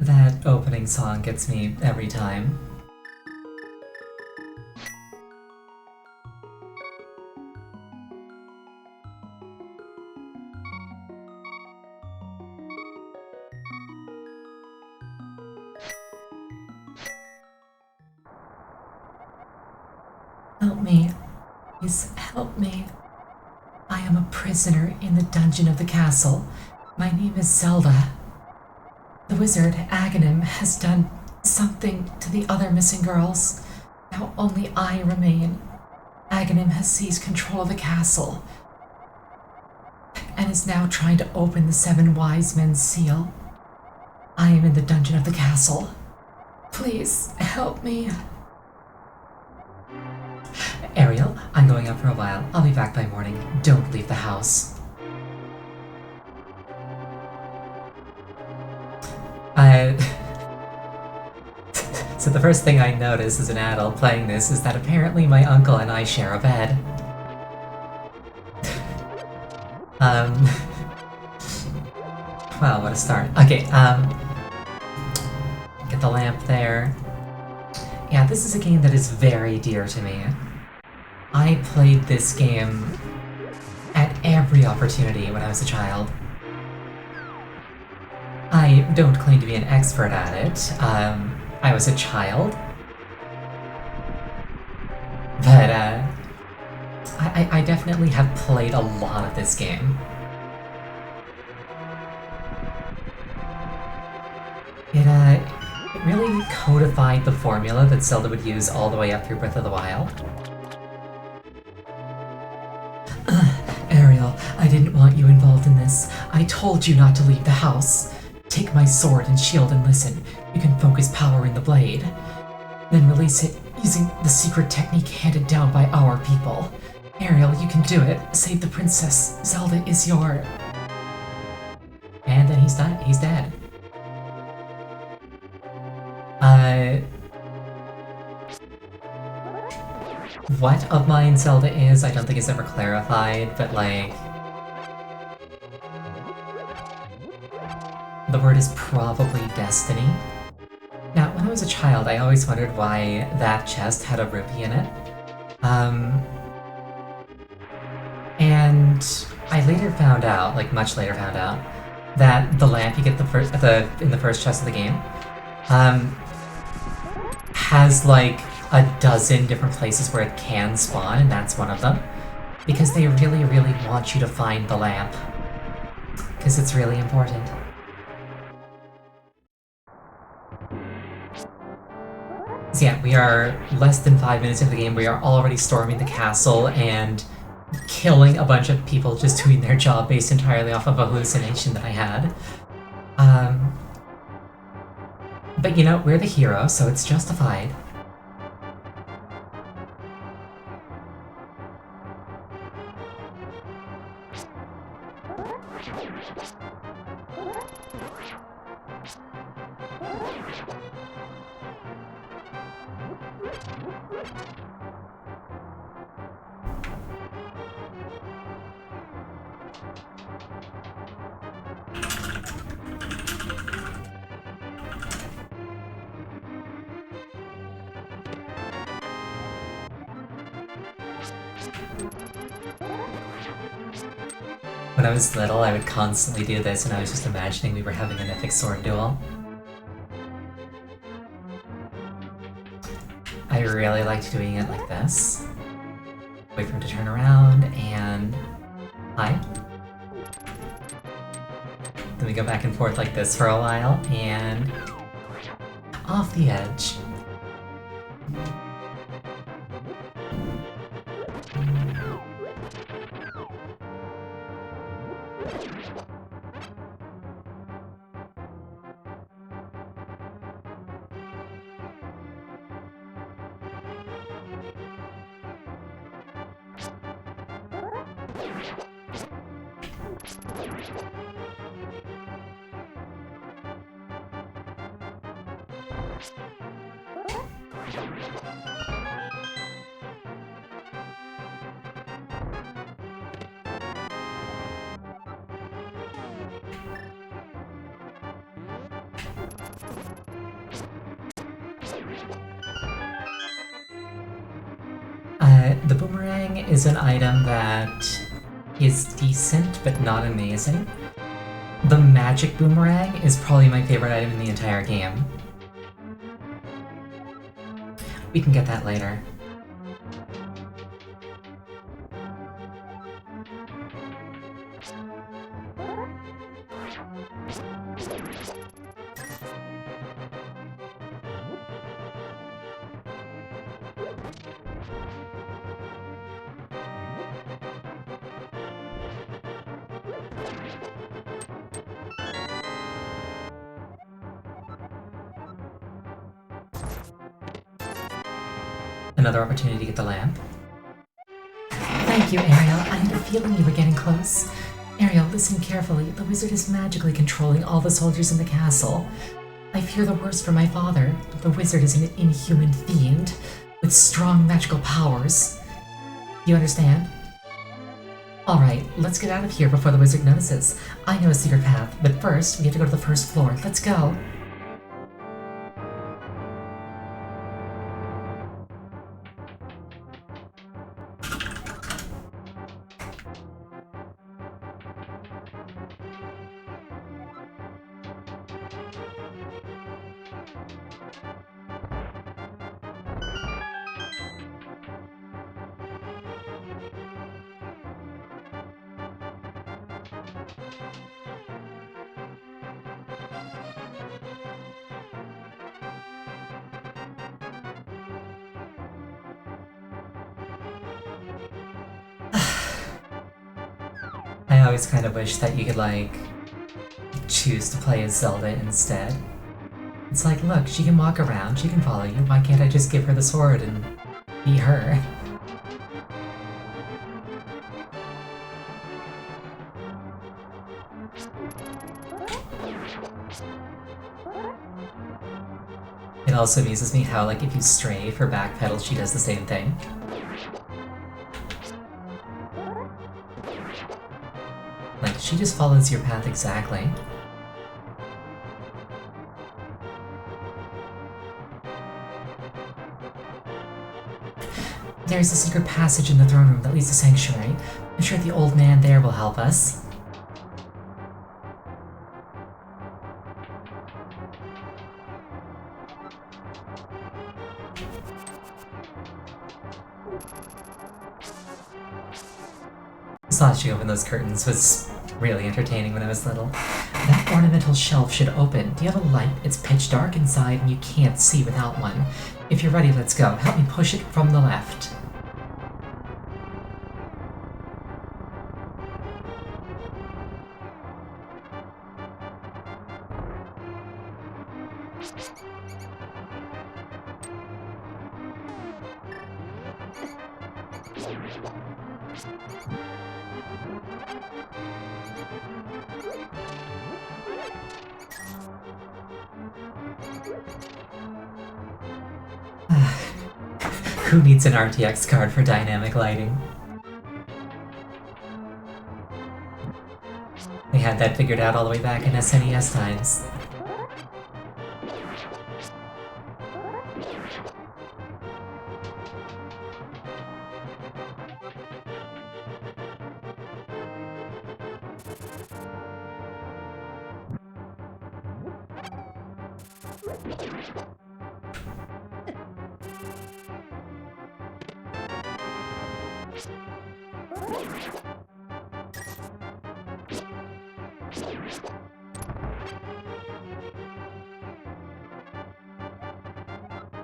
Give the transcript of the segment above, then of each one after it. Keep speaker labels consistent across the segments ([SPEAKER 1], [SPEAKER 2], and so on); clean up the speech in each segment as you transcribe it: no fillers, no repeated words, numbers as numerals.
[SPEAKER 1] That opening song gets me every time. Help me. Please help me. I am a prisoner in the dungeon of the castle. My name is Zelda. The wizard, Aghanim, has done something to the other missing girls. Now only I remain. Aghanim has seized control of the castle and is now trying to open the Seven Wise Men's seal. I am in the dungeon of the castle. Please help me. Ariel, I'm going out for a while. I'll be back by morning. Don't leave the house. So the first thing I notice as an adult playing this is that apparently my uncle and I share a bed. Wow, what a start. Okay, get the lamp there. Yeah, this is a game that is very dear to me. I played this game at every opportunity when I was a child. I don't claim to be an expert at it. I was a child. But, I definitely have played a lot of this game. It really codified the formula that Zelda would use all the way up through Breath of the Wild. Ariel, I didn't want you involved in this. I told you not to leave the house. Take my sword and shield and listen. You can focus power in the blade. Then release it using the secret technique handed down by our people. Ariel, you can do it. Save the princess. Zelda is your... And then he's dead. What of mine Zelda is, I don't think it's ever clarified, but like... The word is probably destiny. Now, when I was a child, I always wondered why that chest had a rupee in it. And I later found out, like much later found out, that the lamp you get in the first chest of the game, has like a dozen different places where it can spawn, and that's one of them. Because they really, really want you to find the lamp. Because it's really important. So yeah, we are less than 5 minutes into the game. We are already storming the castle and killing a bunch of people just doing their job based entirely off of a hallucination that I had. But you know, we're the hero, so it's justified. When I was little, I would constantly do this, and I was just imagining we were having an epic sword duel. I really liked doing it like this. Wait for him to turn around, and... Hi. Then we go back and forth like this for a while, and... Off the edge. The boomerang is an item that is decent but not amazing. The magic boomerang is probably my favorite item in the entire game. We can get that later. Another opportunity to get the lamp. Thank you, Ariel. I had a feeling you were getting close. Ariel, listen carefully. The wizard is magically controlling all the soldiers in the castle. I fear the worst for my father. The wizard is an inhuman fiend with strong magical powers. You understand? Alright, let's get out of here before the wizard notices. I know a secret path, but first we have to go to the first floor. Let's go. I always kind of wish that you could, like, choose to play as Zelda instead. It's like, look, she can walk around, she can follow you, why can't I just give her the sword and be her? It also amuses me how, like, if you strafe or backpedal, she does the same thing. Like, she just follows your path exactly. There's a secret passage in the throne room that leads to Sanctuary. I'm sure the old man there will help us. Slashing open those curtains was really entertaining when I was little. That ornamental shelf should open. Do you have a light? It's pitch dark inside and you can't see without one. If you're ready, let's go. Help me push it from the left. Who needs an RTX card for dynamic lighting? They had that figured out all the way back in SNES times.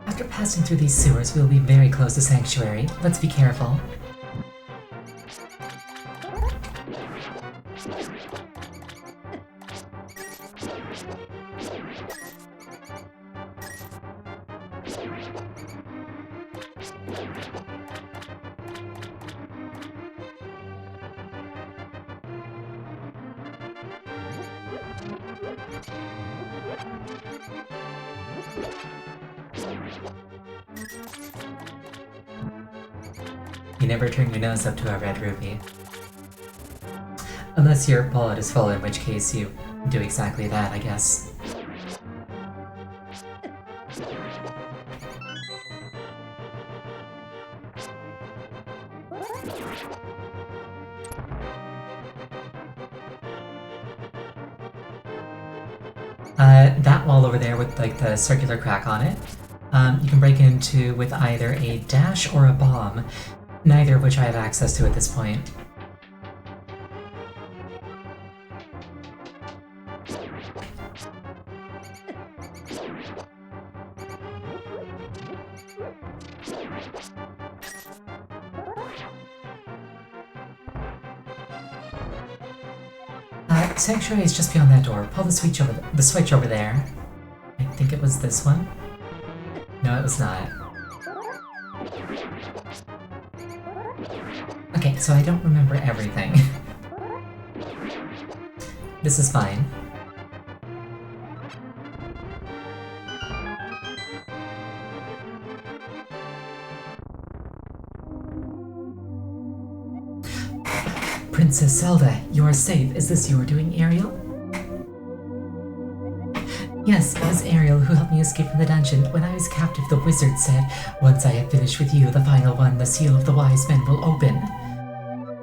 [SPEAKER 1] After passing through these sewers, we will be very close to Sanctuary. Let's be careful. You never turn your nose up to a red rupee. Unless your wallet is full, in which case you do exactly that, I guess. That wall over there with like the circular crack on it, you can break into with either a dash or a bomb, neither of which I have access to at this point. Sanctuary is just beyond that door. Pull the switch over there. I think it was this one. No, it was not. Okay, so I don't remember everything. This is fine. Princess Zelda, you are safe. Is this your doing, Ariel? Yes, it was Ariel who helped me escape from the dungeon. When I was captive, the wizard said, once I have finished with you, the final one, the seal of the wise men, will open.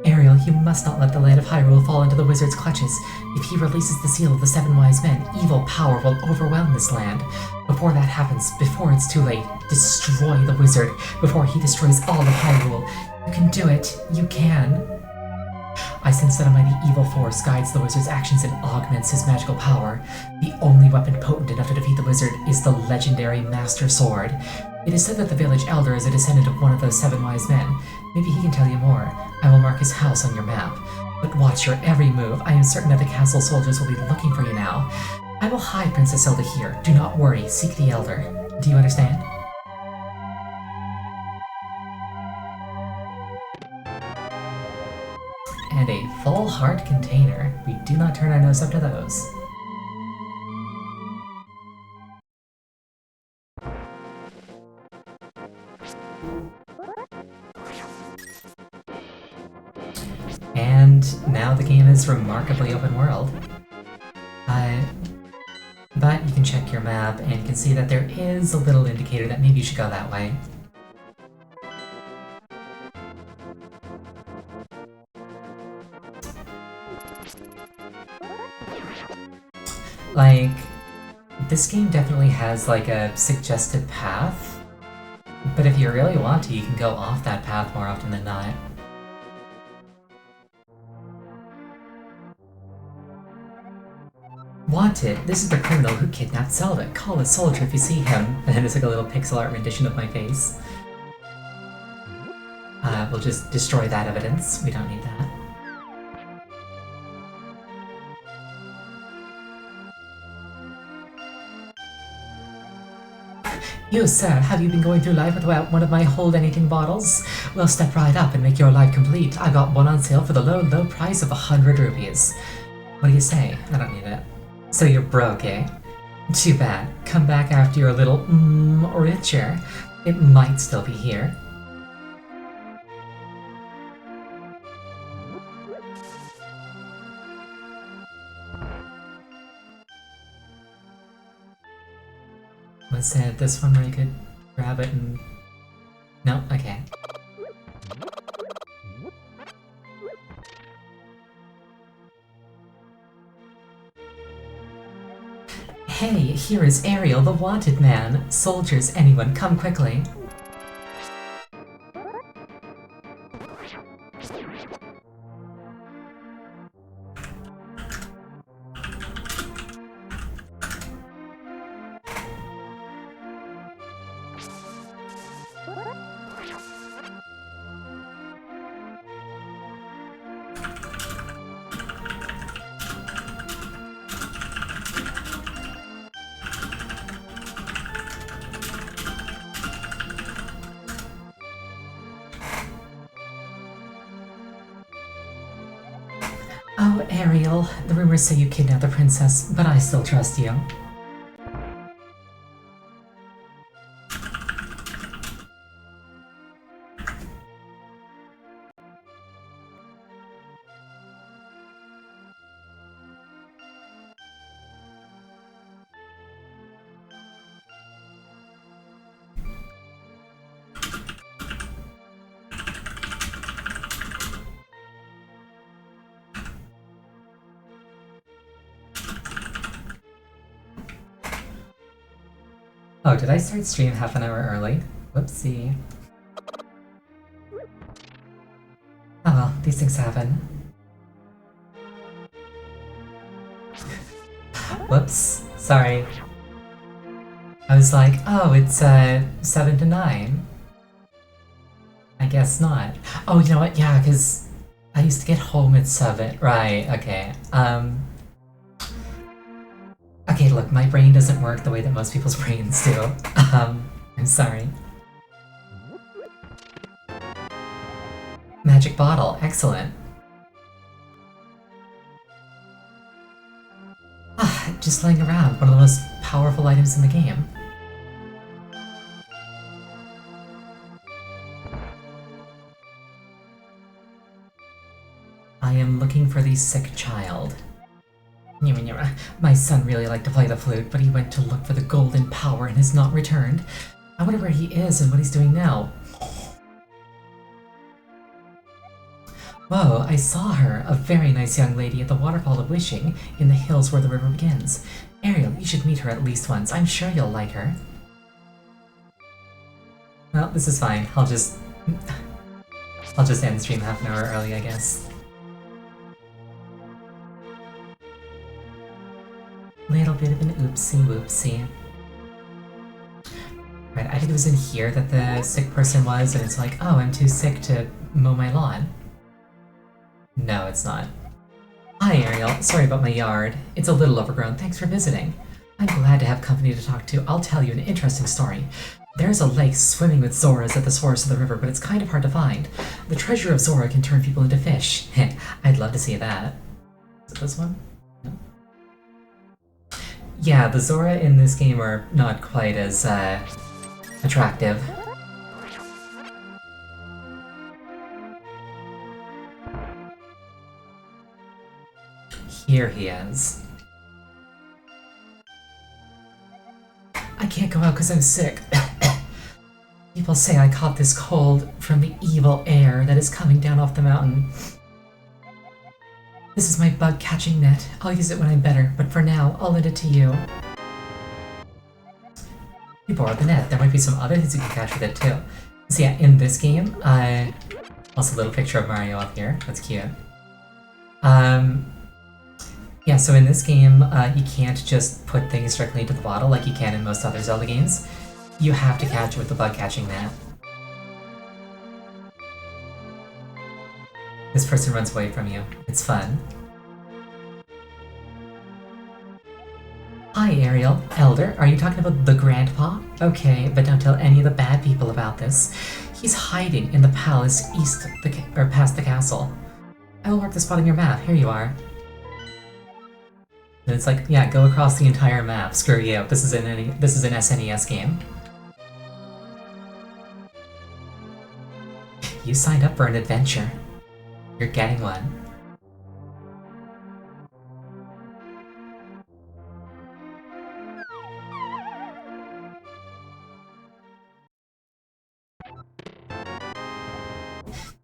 [SPEAKER 1] Ariel, you must not let the land of Hyrule fall into the wizard's clutches. If he releases the seal of the seven wise men, evil power will overwhelm this land. Before that happens, before it's too late, destroy the wizard before he destroys all of Hyrule. You can do it. You can. I sense that a mighty evil force guides the wizard's actions and augments his magical power. The only weapon potent enough to defeat the wizard is the legendary Master Sword. It is said that the village elder is a descendant of one of those seven wise men. Maybe he can tell you more. I will mark his house on your map. But watch your every move. I am certain that the castle soldiers will be looking for you now. I will hide Princess Zelda here. Do not worry. Seek the elder. Do you understand? And a full heart container. We do not turn our nose up to those. And now the game is remarkably open world. But you can check your map and you can see that there is a little indicator that maybe you should go that way. Like, this game definitely has like a suggested path, but if you really want to, you can go off that path more often than not. Wanted, this is the criminal who kidnapped Zelda. Call a soldier if you see him. And then it's like a little pixel art rendition of my face. We'll just destroy that evidence. We don't need that. You, sir, have you been going through life without one of my hold anything bottles? Well, step right up and make your life complete. I got one on sale for the low, low price of 100 rupees. What do you say? I don't need it. So you're broke, eh? Too bad. Come back after you're a little, richer. It might still be here. Was it this one where you could grab it and... No? Okay. Hey, here is Ariel, the wanted man. Soldiers, anyone, come quickly. Oh, Ariel, the rumors say you kidnapped the princess, but I still trust you. Oh, did I start stream half an hour early? Whoopsie. Oh well, these things happen. Whoops, sorry. I was like, oh, it's 7 to 9. I guess not. Oh, you know what? Yeah, because I used to get home at 7. Right, okay. Okay, look, my brain doesn't work the way that most people's brains do. I'm sorry. Magic bottle, excellent. Ah, just laying around, one of the most powerful items in the game. I am looking for the sick child. My son really liked to play the flute, but he went to look for the golden power and has not returned. I wonder where he is and what he's doing now. Whoa, I saw her, a very nice young lady at the Waterfall of Wishing, in the hills where the river begins. Ariel, you should meet her at least once. I'm sure you'll like her. Well, this is fine. I'll just end stream half an hour early, I guess. Little bit of an oopsie whoopsie. Right, I think it was in here that the sick person was, and it's like, oh, I'm too sick to mow my lawn. No, it's not. Hi, Ariel. Sorry about my yard. It's a little overgrown. Thanks for visiting. I'm glad to have company to talk to. I'll tell you an interesting story. There's a lake swimming with Zoras at the source of the river, but it's kind of hard to find. The treasure of Zora can turn people into fish. I'd love to see that. Is it this one? No. Yeah, the Zora in this game are not quite as, attractive. Here he is. I can't go out because I'm sick. People say I caught this cold from the evil air that is coming down off the mountain. This is my bug-catching net. I'll use it when I'm better, but for now, I'll lend it to you. You borrowed the net. There might be some other things you can catch with it too. So yeah, in this game, also a little picture of Mario up here. That's cute. Yeah, so in this game, you can't just put things directly into the bottle like you can in most other Zelda games. You have to catch it with the bug-catching net. This person runs away from you. It's fun. Hi, Ariel. Elder, are you talking about the Grandpa? Okay, but don't tell any of the bad people about this. He's hiding in the palace east of the past the castle. I will mark the spot on your map. Here you are. And it's like, yeah, go across the entire map. Screw you. This is an SNES game. You signed up for an adventure. You're getting one.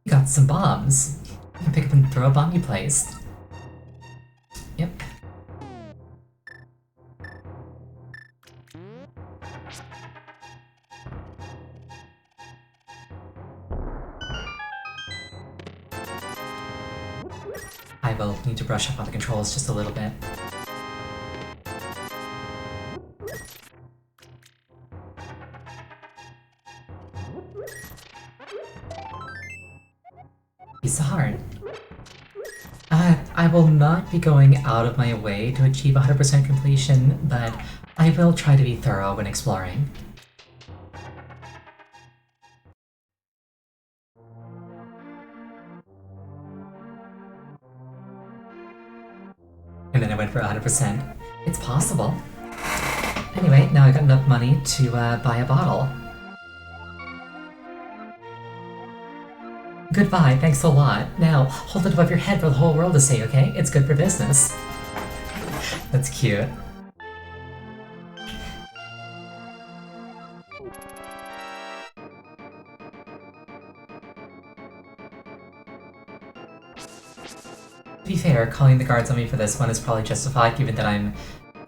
[SPEAKER 1] You got some bombs. You can pick up and throw a bomb you placed. Yep. I will need to brush up on the controls just a little bit. Piece of heart. I will not be going out of my way to achieve 100% completion, but I will try to be thorough when exploring. And then I went for 100%. It's possible. Anyway, now I got enough money to buy a bottle. Goodbye, thanks a lot. Now, hold it above your head for the whole world to see, okay? It's good for business. That's cute. To be fair, calling the guards on me for this one is probably justified given that I'm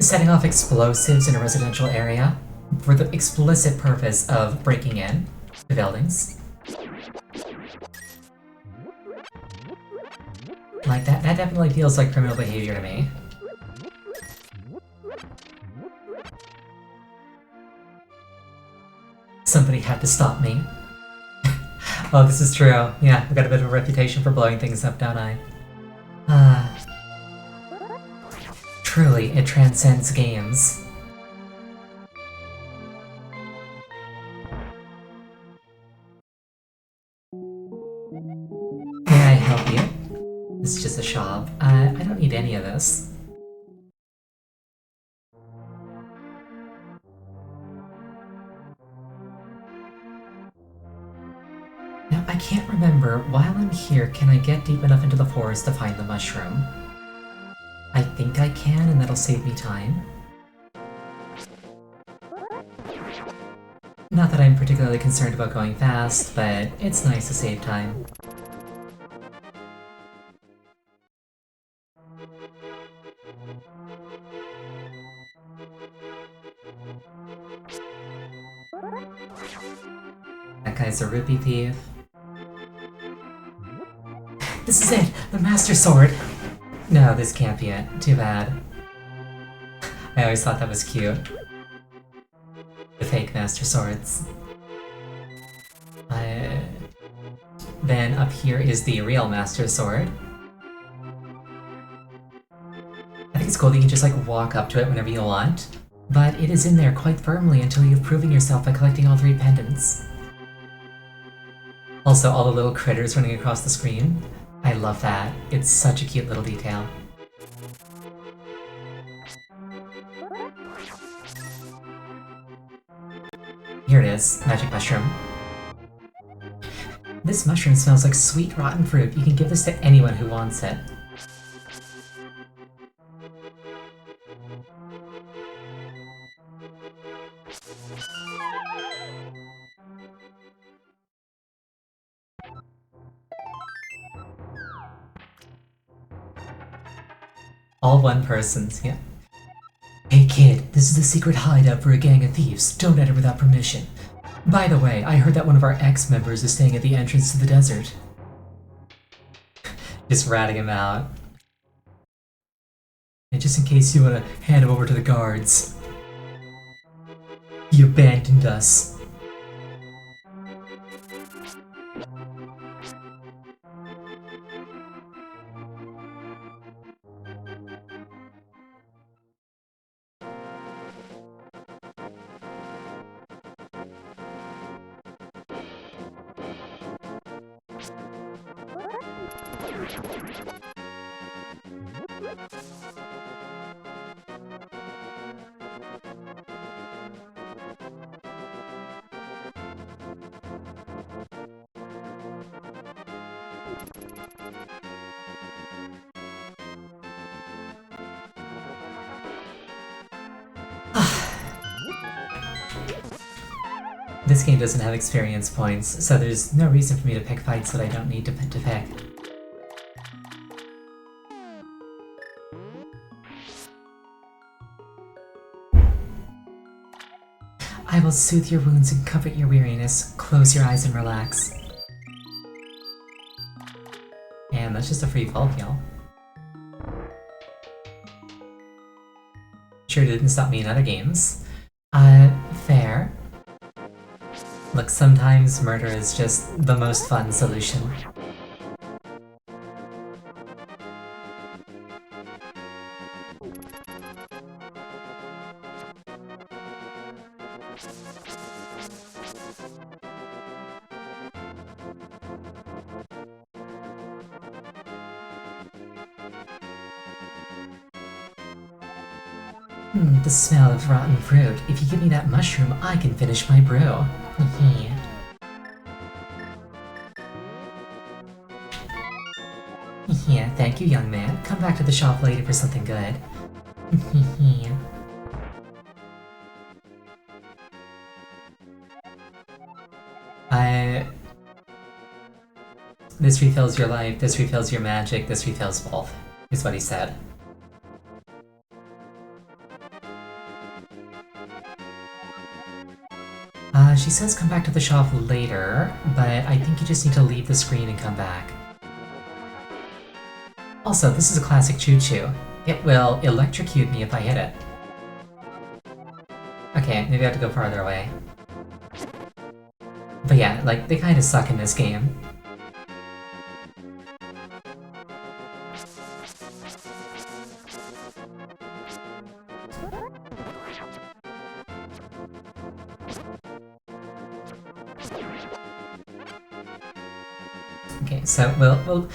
[SPEAKER 1] setting off explosives in a residential area. for the explicit purpose of breaking in to buildings. Like, that definitely feels like criminal behavior to me. Somebody had to stop me. Oh, this is true. Yeah, I've got a bit of a reputation for blowing things up, don't I? Truly, it transcends games. May I help you? This is just a shop. I don't need any of this. Now, I can't remember, while I'm here, can I get deep enough into the forest to find the mushroom? I think I can, and that'll save me time. Not that I'm particularly concerned about going fast, but it's nice to save time. That guy's a rupee thief. This is it! The Master Sword! No, this can't be it. Too bad. I always thought that was cute. The fake Master Swords. Then up here is the real Master Sword. I think it's cool that you can just like walk up to it whenever you want, but it is in there quite firmly until you've proven yourself by collecting all 3 pendants. Also, all the little critters running across the screen. I love that. It's such a cute little detail. Here it is, magic mushroom. This mushroom smells like sweet rotten fruit. You can give this to anyone who wants it. All one persons, yeah. Hey kid, this is the secret hideout for a gang of thieves. Don't enter without permission. By the way, I heard that one of our ex-members is staying at the entrance to the desert. Just ratting him out. And just in case you want to hand him over to the guards. He abandoned us. This game doesn't have experience points, so there's no reason for me to pick fights that I don't need to pick. I will soothe your wounds and comfort your weariness. Close your eyes and relax. And that's just a free fall heal. Sure didn't stop me in other games. Fair. Look, sometimes murder is just the most fun solution. The smell of rotten fruit. If you give me that mushroom, I can finish my brew. Yeah, thank you, young man. Come back to the shop later for something good. This refills your life, this refills your magic, this refills both, is what he said. She says come back to the shop later, but I think you just need to leave the screen and come back. Also, this is a classic choo-choo. It will electrocute me if I hit it. Okay, maybe I have to go farther away. But yeah, like, they kinda suck in this game. Okay, so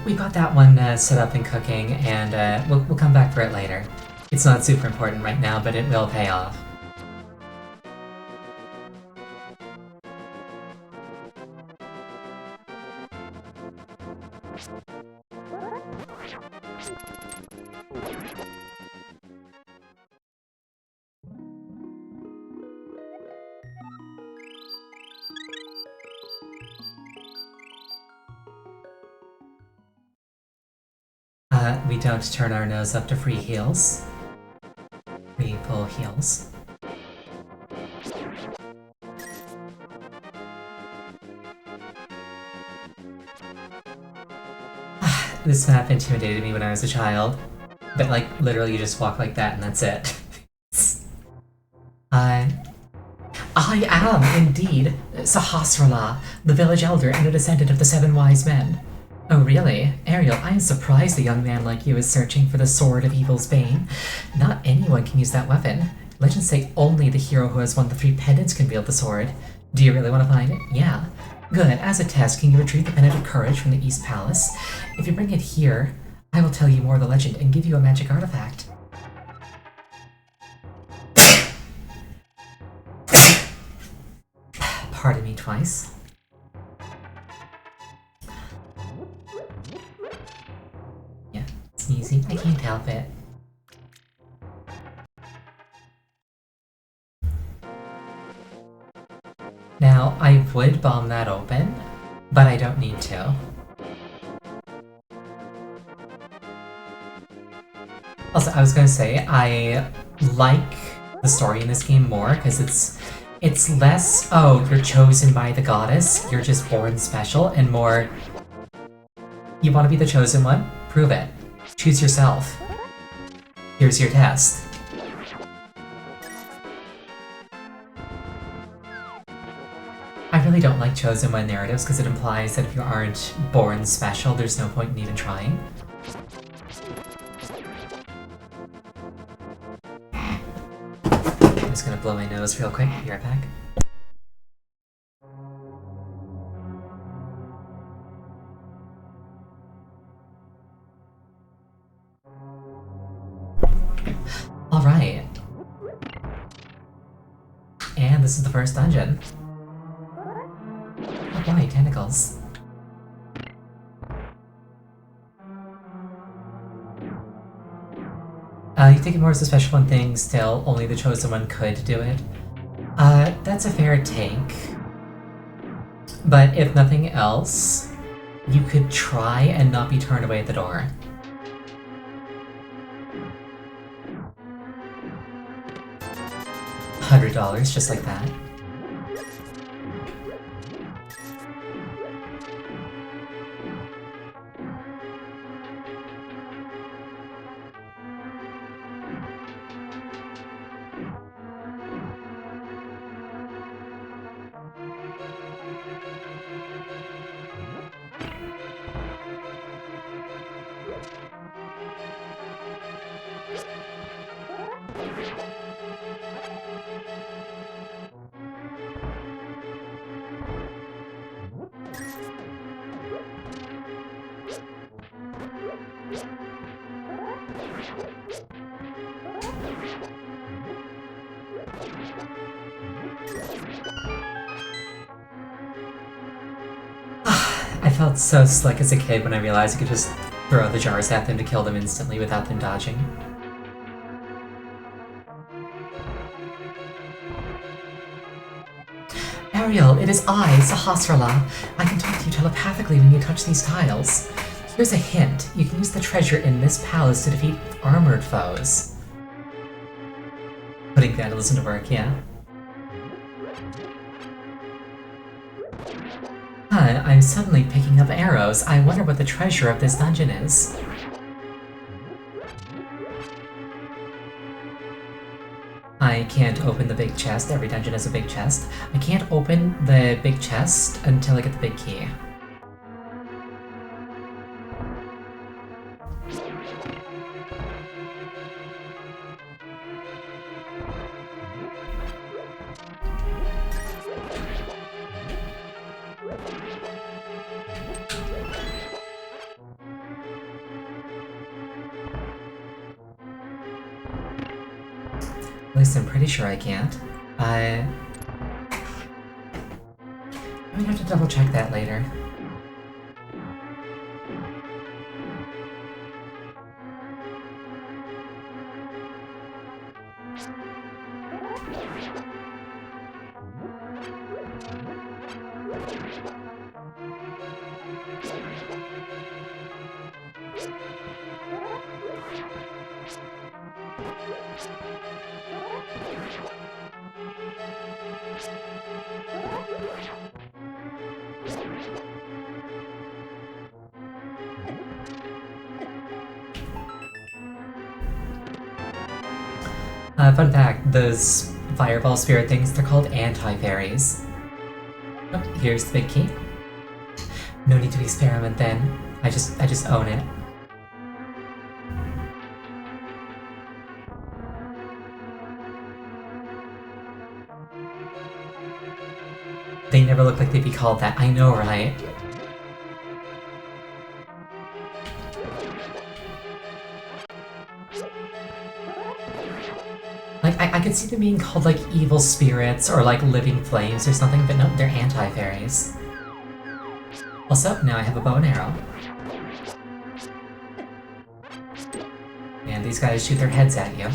[SPEAKER 1] we got that one set up and cooking, and we'll come back for it later. It's not super important right now, but it will pay off. We don't turn our nose up to free heals. We pull heals. This map intimidated me when I was a child. But like, literally you just walk like that and that's it. I am, indeed, Sahasrahla, the village elder and a descendant of the Seven Wise Men. Oh really? Ariel, I am surprised a young man like you is searching for the Sword of Evil's Bane. Not anyone can use that weapon. Legends say only the hero who has won the 3 pendants can wield the sword. Do you really want to find it? Yeah. Good. As a test, can you retrieve the Pendant of Courage from the East Palace? If you bring it here, I will tell you more of the legend and give you a magic artifact. Pardon me twice. Yeah, sneezy. I can't help it. Now, I would bomb that open, but I don't need to. Also, I was gonna say, I like the story in this game more, because it's less, oh, you're chosen by the goddess, you're just born special, and more, you want to be the chosen one? Prove it. Choose yourself. Here's your test. I really don't like chosen one narratives because it implies that if you aren't born special, there's no point in even trying. I'm just gonna blow my nose real quick, be right back. Alright. And this is the first dungeon. Oh boy, tentacles. You take it more as a special one thing, still, only the chosen one could do it. That's a fair take. But if nothing else, you could try and not be turned away at the door. $100, just like that. I felt so slick as a kid when I realized I could just throw the jars at them to kill them instantly without them dodging. Ariel, it is I, Sahasrahla. I can talk to you telepathically when you touch these tiles. Here's a hint. You can use the treasure in this palace to defeat armored foes. Putting vandalism to work, yeah. I'm suddenly picking up arrows. I wonder what the treasure of this dungeon is. I can't open the big chest. Every dungeon has a big chest. I can't open the big chest until I get the big key. At least I'm pretty sure I can't. I'm gonna have to double check that later. Fun fact, those fireball spirit things, they're called anti-fairies. Oh, here's the big key. No need to experiment then. I just own it. They never look like they'd be called that. I know, right? Like, I could see them being called, like, evil spirits or, like, living flames or something, but no, they're anti-fairies. Also, now I have a bow and arrow. And these guys shoot their heads at you.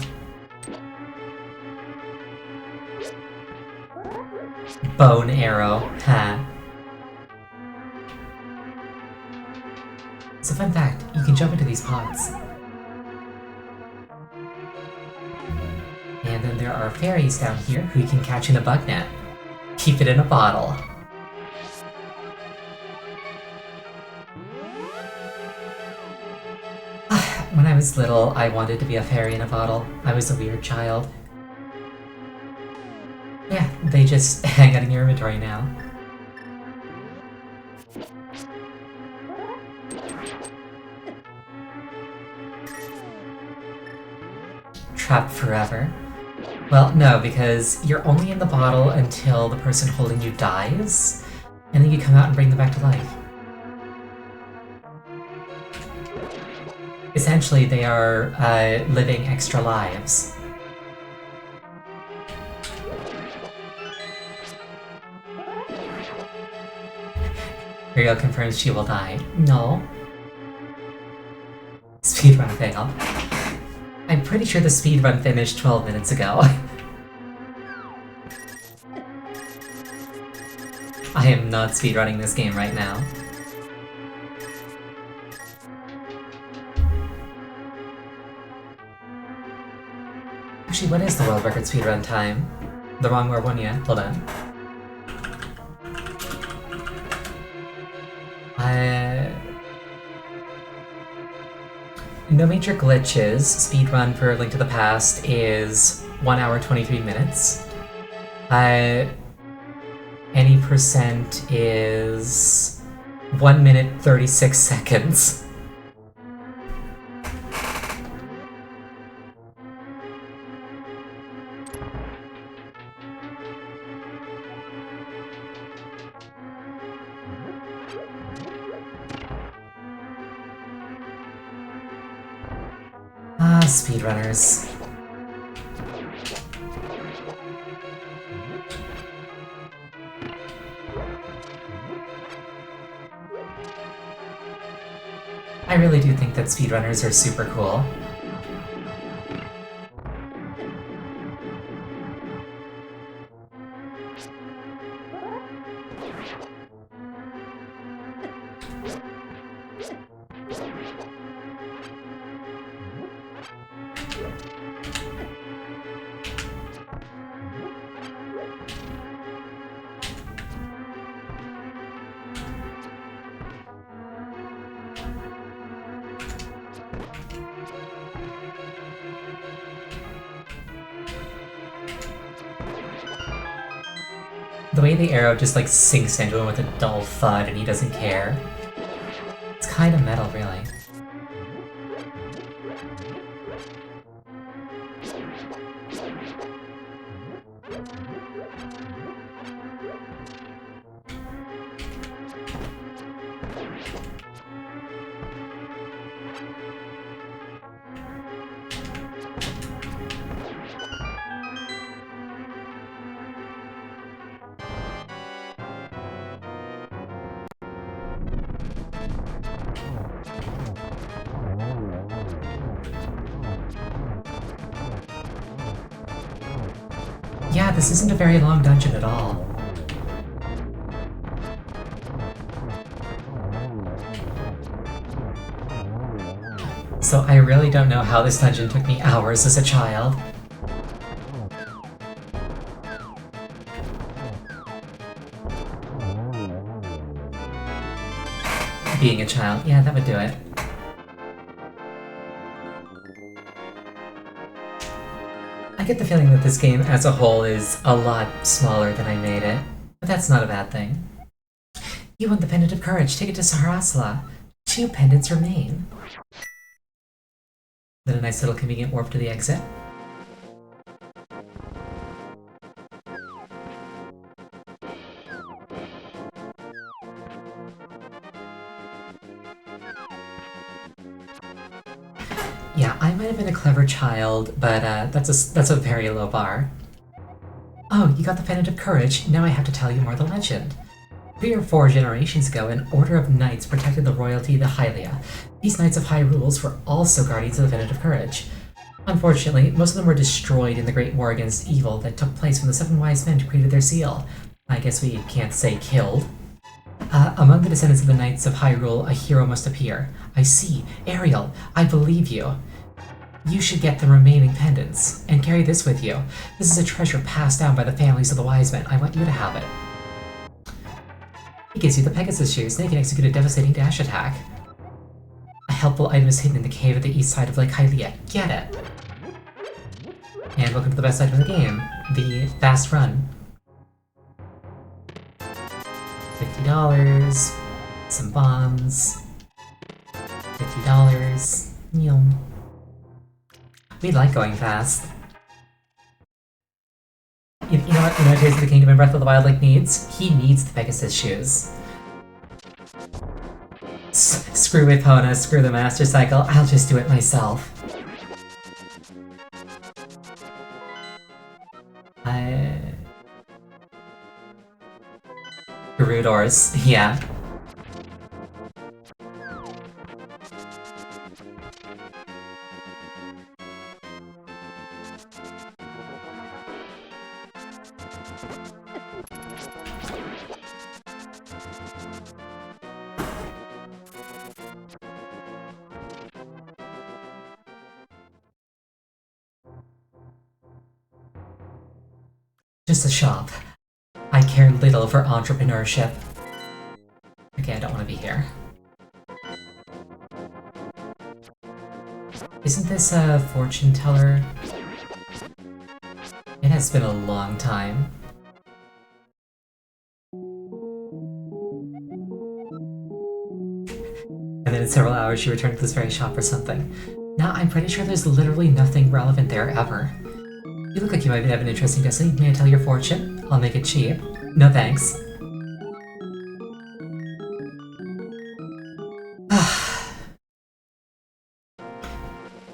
[SPEAKER 1] Bow and arrow, ha. It's a fun fact, you can jump into these pots. And then there are fairies down here who you can catch in a bug net. Keep it in a bottle. When I was little, I wanted to be a fairy in a bottle. I was a weird child. Yeah, they just hang out in your inventory now. Trapped forever. Well, no, because you're only in the bottle until the person holding you dies, and then you come out and bring them back to life. Essentially, they are living extra lives. Ariel confirms she will die. No. Speedrun fail. I'm pretty sure the speedrun finished 12 minutes ago. I am not speedrunning this game right now. Actually, what is the world record speedrun time? The wrong word one yet. Hold on. No major glitches. Speedrun for Link to the Past is 1 hour 23 minutes. Any percent is 1 minute 36 seconds. Speedrunners. I really do think that speedrunners are super cool. The way the arrow just like sinks into him with a dull thud and he doesn't care. It's kind of metal, really. Yeah, this isn't a very long dungeon at all. So I really don't know how this dungeon took me hours as a child. Being a child, yeah, that would do it. I get the feeling that this game as a whole is a lot smaller than I made it, but that's not a bad thing. You won the Pendant of Courage, take it to Saharasala. 2 pendants remain. Then a nice little convenient warp to the exit. Yeah, I might have been a clever child, but that's a very low bar. Oh, you got the Pendant of Courage, now I have to tell you more of the legend. 3 or 4 generations ago, an order of knights protected the royalty of the Hylia. These Knights of Hyrule's were also guardians of the Pendant of Courage. Unfortunately, most of them were destroyed in the Great War against evil that took place when the 7 wise men created their seal. I guess we can't say killed. Among the descendants of the Knights of Hyrule, a hero must appear. I see. Ariel, I believe you. You should get the remaining pendants, and carry this with you. This is a treasure passed down by the families of the wise men. I want you to have it. He gives you the Pegasus shoes, and they can execute a devastating dash attack. A helpful item is hidden in the cave at the east side of Lake Hylia. Get it! And welcome to the best item in the game, the Fast Run. $50, some bombs, $50, We like going fast. You know what? You know what Tears of the Kingdom and Breath of the Wild like needs? He needs the Pegasus shoes. Screw Epona, screw the Master Cycle, I'll just do it myself. Garudors, yeah. Just a shop. I care little for entrepreneurship. Okay, I don't want to be here. Isn't this a fortune teller? It has been a long time. And then in several hours she returned to this very shop or something. Now I'm pretty sure there's literally nothing relevant there ever. You look like you might have an interesting destiny. May I tell your fortune? I'll make it cheap. No thanks.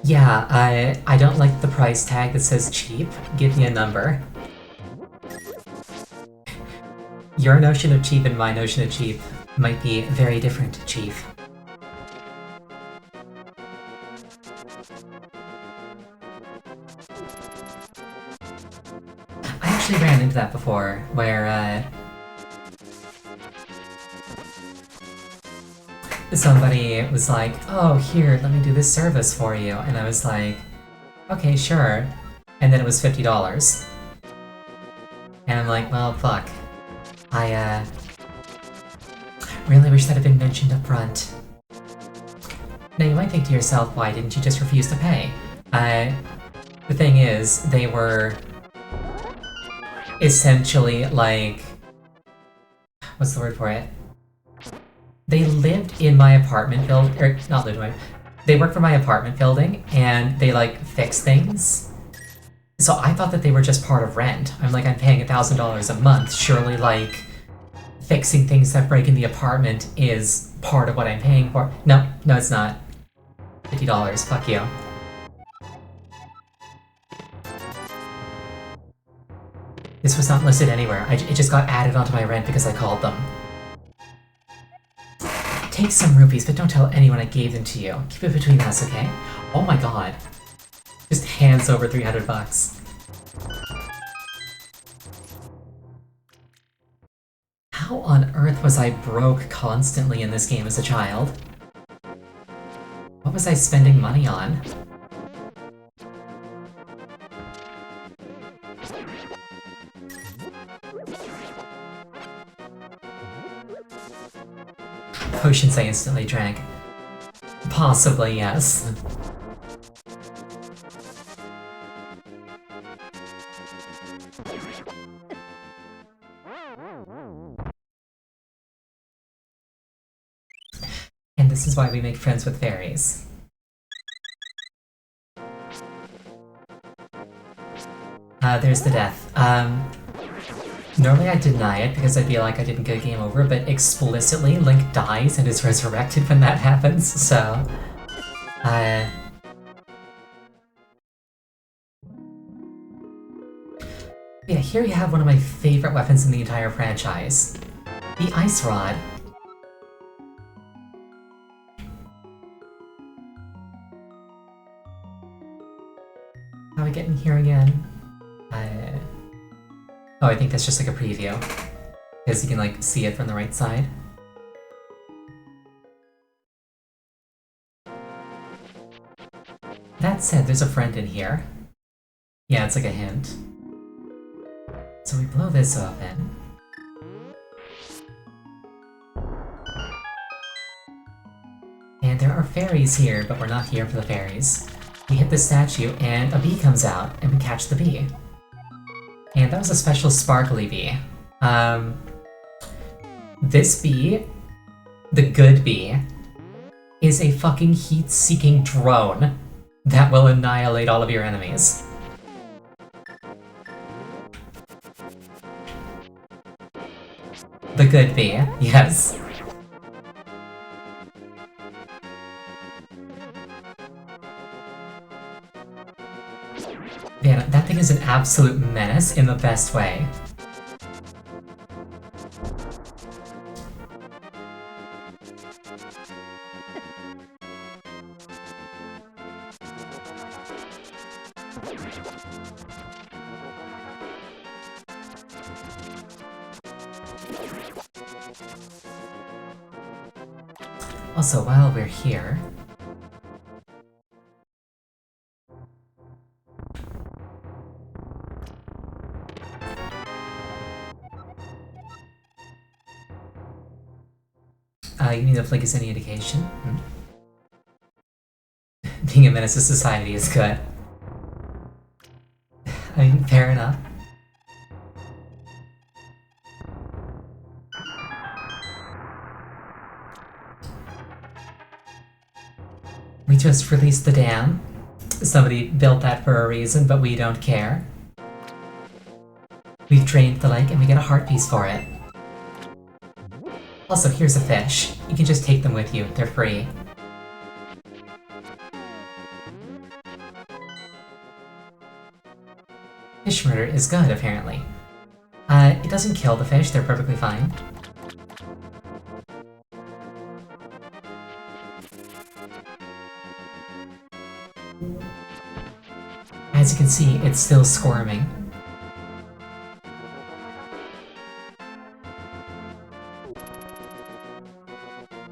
[SPEAKER 1] Yeah, I don't like the price tag that says cheap. Give me a number. Your notion of cheap and my notion of cheap might be very different, Chief. I actually ran into that before, where, somebody was like, oh, here, let me do this service for you. And I was like, okay, sure. And then it was $50. And I'm like, well, fuck. I, really wish that had been mentioned up front. Now you might think to yourself, why didn't you just refuse to pay? The thing is, they were essentially like what's the word for it? They lived in my apartment building, or not lived in my, they worked for my apartment building, and they like fix things. So I thought that they were just part of rent. I'm like, I'm paying $1,000 a month. Surely, like, fixing things that break in the apartment is part of what I'm paying for. No, no, it's not. $50. Fuck you. This was not listed anywhere. It just got added onto my rent because I called them. Take some rupees, but don't tell anyone I gave them to you. Keep it between us, okay? Oh my god. Just hands over 300 bucks. How on earth was I broke constantly in this game as a child? What was I spending money on? Potions I instantly drank. Possibly, yes. And this is why we make friends with fairies. There's the death. Normally I deny it because I feel like I didn't get game over, but explicitly Link dies and is resurrected when that happens, so... Yeah, here you have one of my favorite weapons in the entire franchise. The Ice Rod. How do we get in here again? Oh, I think that's just like a preview. Because you can like see it from the right side. That said, there's a friend in here. Yeah, it's like a hint. So we blow this open. And there are fairies here, but we're not here for the fairies. We hit the statue and a bee comes out, and we catch the bee. And that was a special sparkly bee. This bee, the good bee, is a fucking heat-seeking drone that will annihilate all of your enemies. The good bee, yes. Man, that thing is an absolute menace in the best way. Also, while we're here... you mean if Link is any indication? Hmm? Being a menace to society is good. I mean, fair enough. We just released the dam. Somebody built that for a reason, but we don't care. We've drained the lake and we get a heart piece for it. Also, here's a fish. You can just take them with you, they're free. Fish murder is good, apparently. It doesn't kill the fish, they're perfectly fine. As you can see, it's still squirming.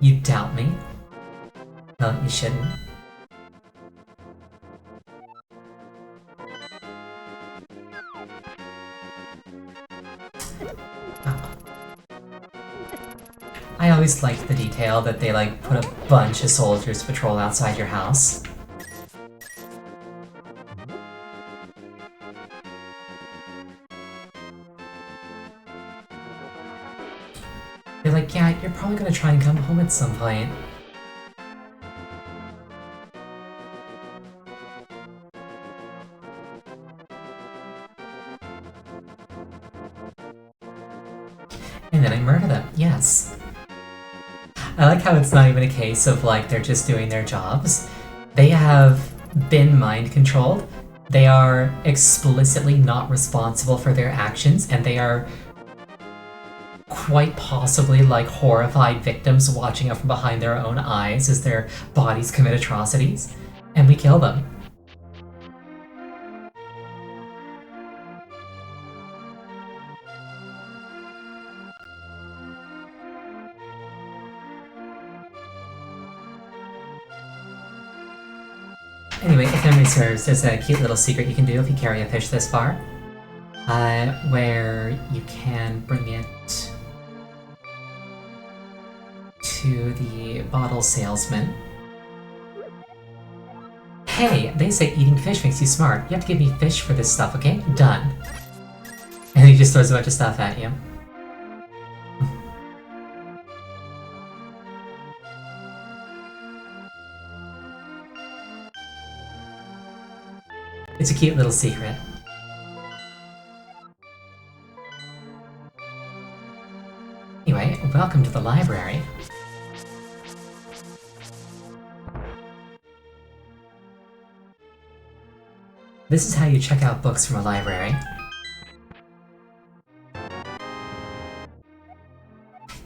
[SPEAKER 1] You doubt me? Well, you shouldn't. Oh. I always liked the detail that they like put a bunch of soldiers to patrol outside your house. like, yeah, you're probably gonna try and come home at some point. And then I murder them, yes. I like how it's not even a case of like they're just doing their jobs. They have been mind controlled. They are explicitly not responsible for their actions, and they are quite possibly like horrified victims watching out from behind their own eyes as their bodies commit atrocities. And we kill them. Anyway, if memory serves, there's a cute little secret you can do if you carry a fish this far. Where you can bring it to the bottle salesman. Hey, they say eating fish makes you smart. You have to give me fish for this stuff, okay? Done. And he just throws a bunch of stuff at you. It's a cute little secret. Anyway, welcome to the library. This is how you check out books from a library.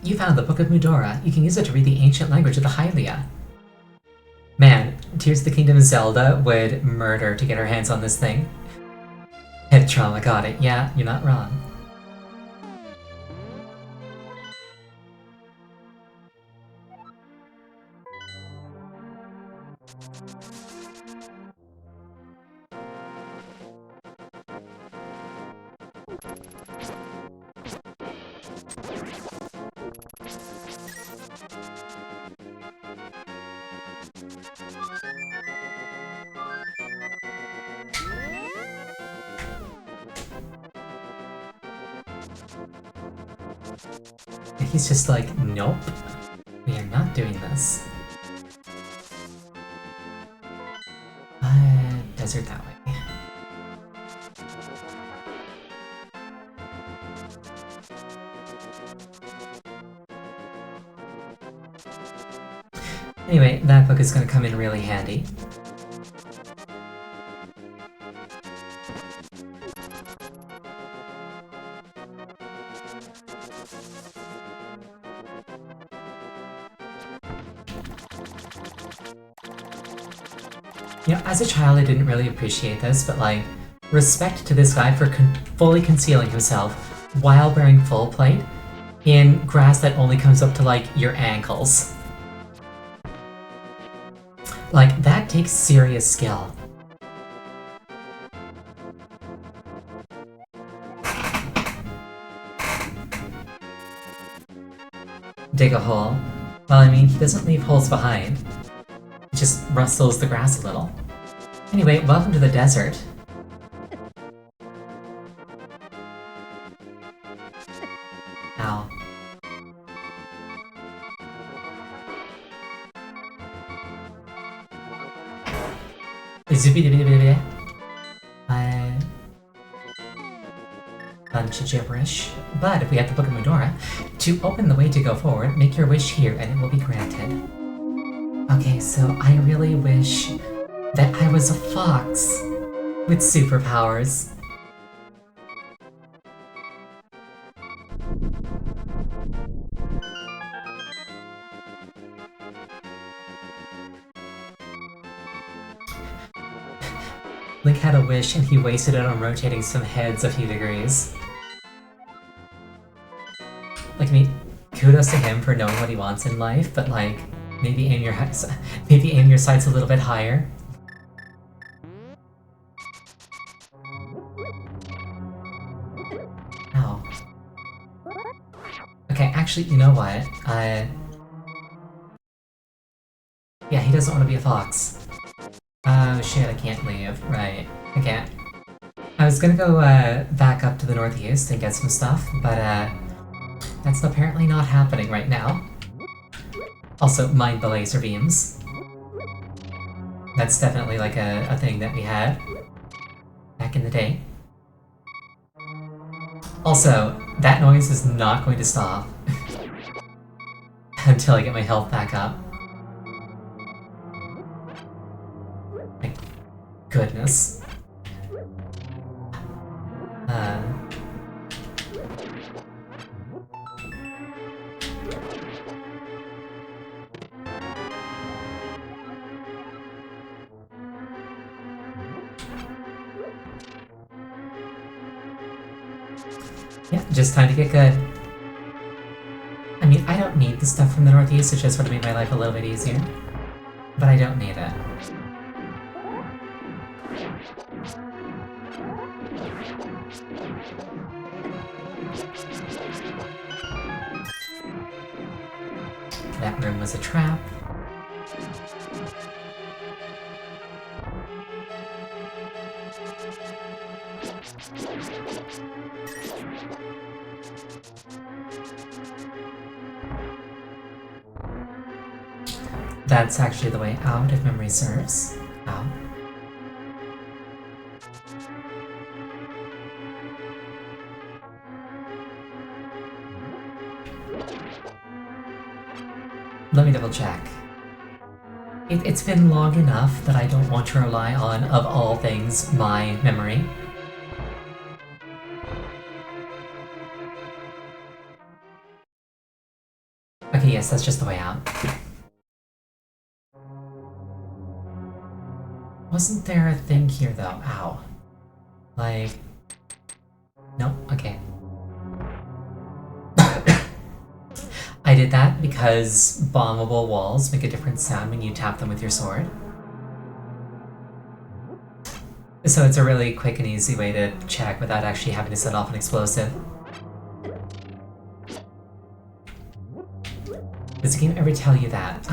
[SPEAKER 1] You found the Book of Mudora. You can use it to read the ancient language of the Hylia. Man, Tears of the Kingdom Zelda would murder to get her hands on this thing. Head trauma, got it. Yeah, you're not wrong. He's just like, nope, we are not doing this. Desert that way. Anyway, that book is going to come in really handy. You know, as a child I didn't really appreciate this, but like, respect to this guy for fully concealing himself while wearing full plate in grass that only comes up to like your ankles. Like, that takes serious skill. Dig a hole. Well, I mean, he doesn't leave holes behind. He just rustles the grass a little. Anyway, welcome to the desert. Ow. Zoopy-dibby-dibby-dibby. Bunch of gibberish. But if we have the Book of Mudora, to open the way to go forward, make your wish here and it will be granted. Okay, so I really wish that I was a fox with superpowers. Link had a wish and he wasted it on rotating some heads a few degrees. Like, I mean, kudos to him for knowing what he wants in life, but like, maybe aim your sights a little bit higher. Ow. Okay, actually, you know what? Yeah, he doesn't want to be a fox. Oh shit, I can't leave. Right, I can't. I was gonna go back up to the northeast and get some stuff, but That's apparently not happening right now. Also, mind the laser beams. That's definitely like a thing that we had back in the day. Also, that noise is not going to stop until I get my health back up. My goodness. Yeah, just time to get good. I mean, I don't need the stuff from the Northeast, it just would have made my life a little bit easier. But I don't need it. That room was a trap. That's actually the way out, if memory serves. Out. Let me double check. It's been long enough that I don't want to rely on, of all things, my memory. Okay, yes, that's just the way out. Wasn't there a thing here, though? Ow. Like... Nope, okay. I did that because bombable walls make a different sound when you tap them with your sword. So it's a really quick and easy way to check without actually having to set off an explosive. Does the game ever tell you that?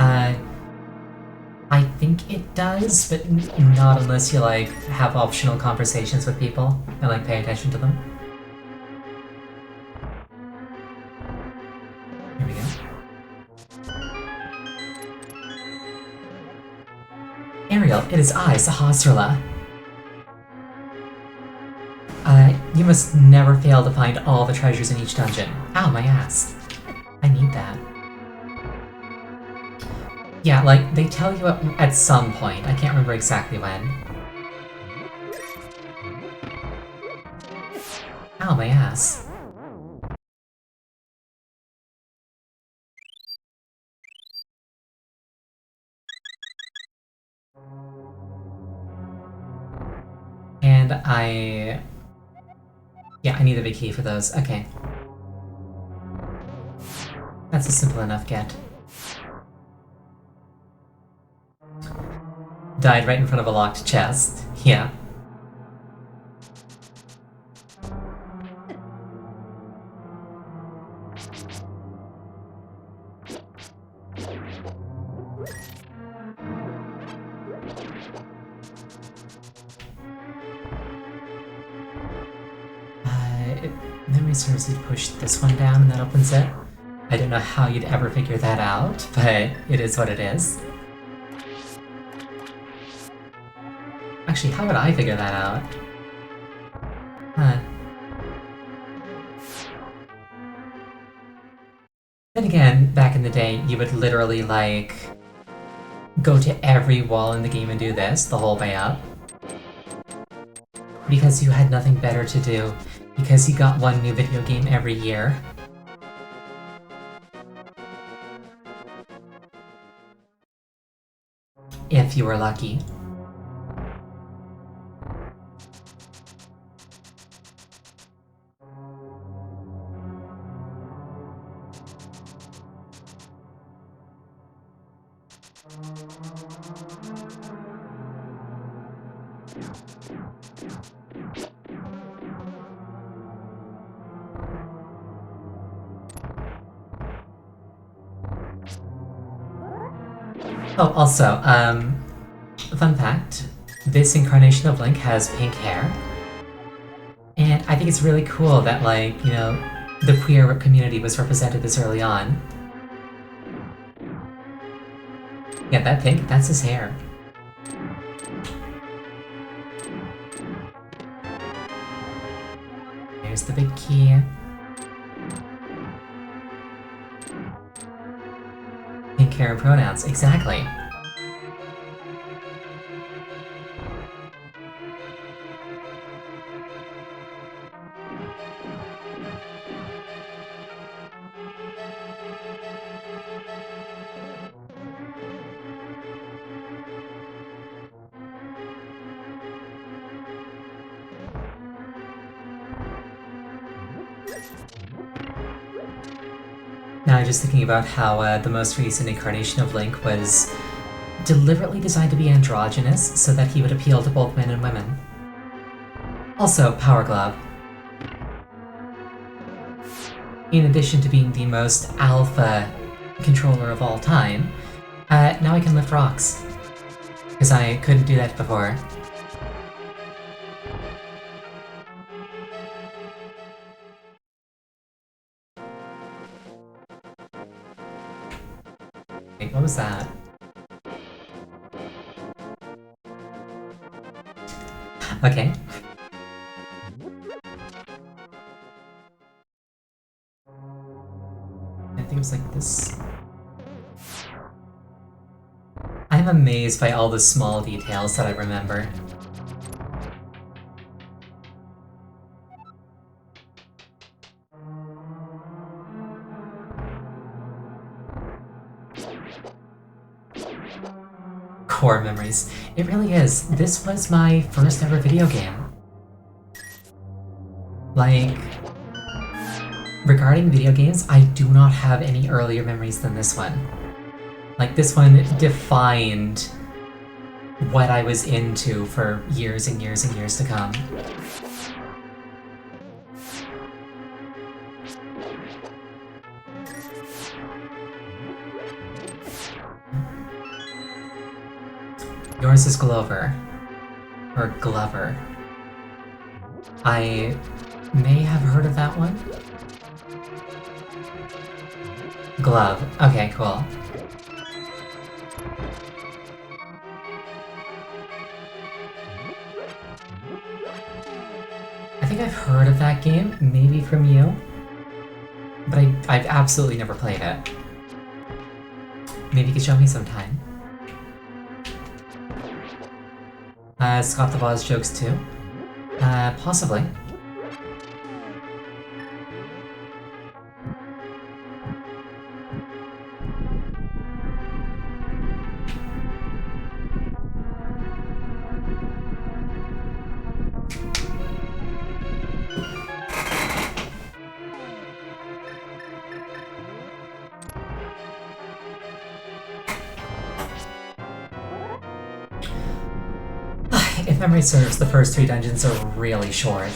[SPEAKER 1] I think it does, but not unless you, like, have optional conversations with people and, like, pay attention to them. Here we go. Ariel, it is I, Sahasrahla. You must never fail to find all the treasures in each dungeon. Ow, my ass. I need that. Yeah, like, they tell you at some point. I can't remember exactly when. Ow, my ass. And yeah, I need a big key for those. Okay. That's a simple enough get. Died right in front of a locked chest. Yeah. Memory serves you to push this one down and that opens it. I don't know how you'd ever figure that out, but it is what it is. Actually, how would I figure that out? Huh. Then again, back in the day, you would literally, like, go to every wall in the game and do this the whole way up. Because you had nothing better to do. Because you got one new video game every year. If you were lucky. Oh, also, fun fact, this incarnation of Link has pink hair. And I think it's really cool that, like, you know, the queer community was represented this early on. Yeah, that pink, that's his hair. There's the big key. Pink hair and pronouns, exactly. Now I'm just thinking about how the most recent incarnation of Link was deliberately designed to be androgynous so that he would appeal to both men and women. Also, Power Glove. In addition to being the most alpha controller of all time, now I can lift rocks. Because I couldn't do that before. Wait, what was that? Okay. I think it was like this. I'm amazed by all the small details that I remember. Core memories. It really is. This was my first ever video game. Like, regarding video games, I do not have any earlier memories than this one. Like, this one defined what I was into for years and years and years to come. Yours is Glover. Or Glover. I may have heard of that one. Glove. Okay, cool. I think I've heard of that game, maybe from you, but I've absolutely never played it. Maybe you could show me sometime. Scott the Boss jokes too? Possibly. If memory serves, the first 3 dungeons are really short.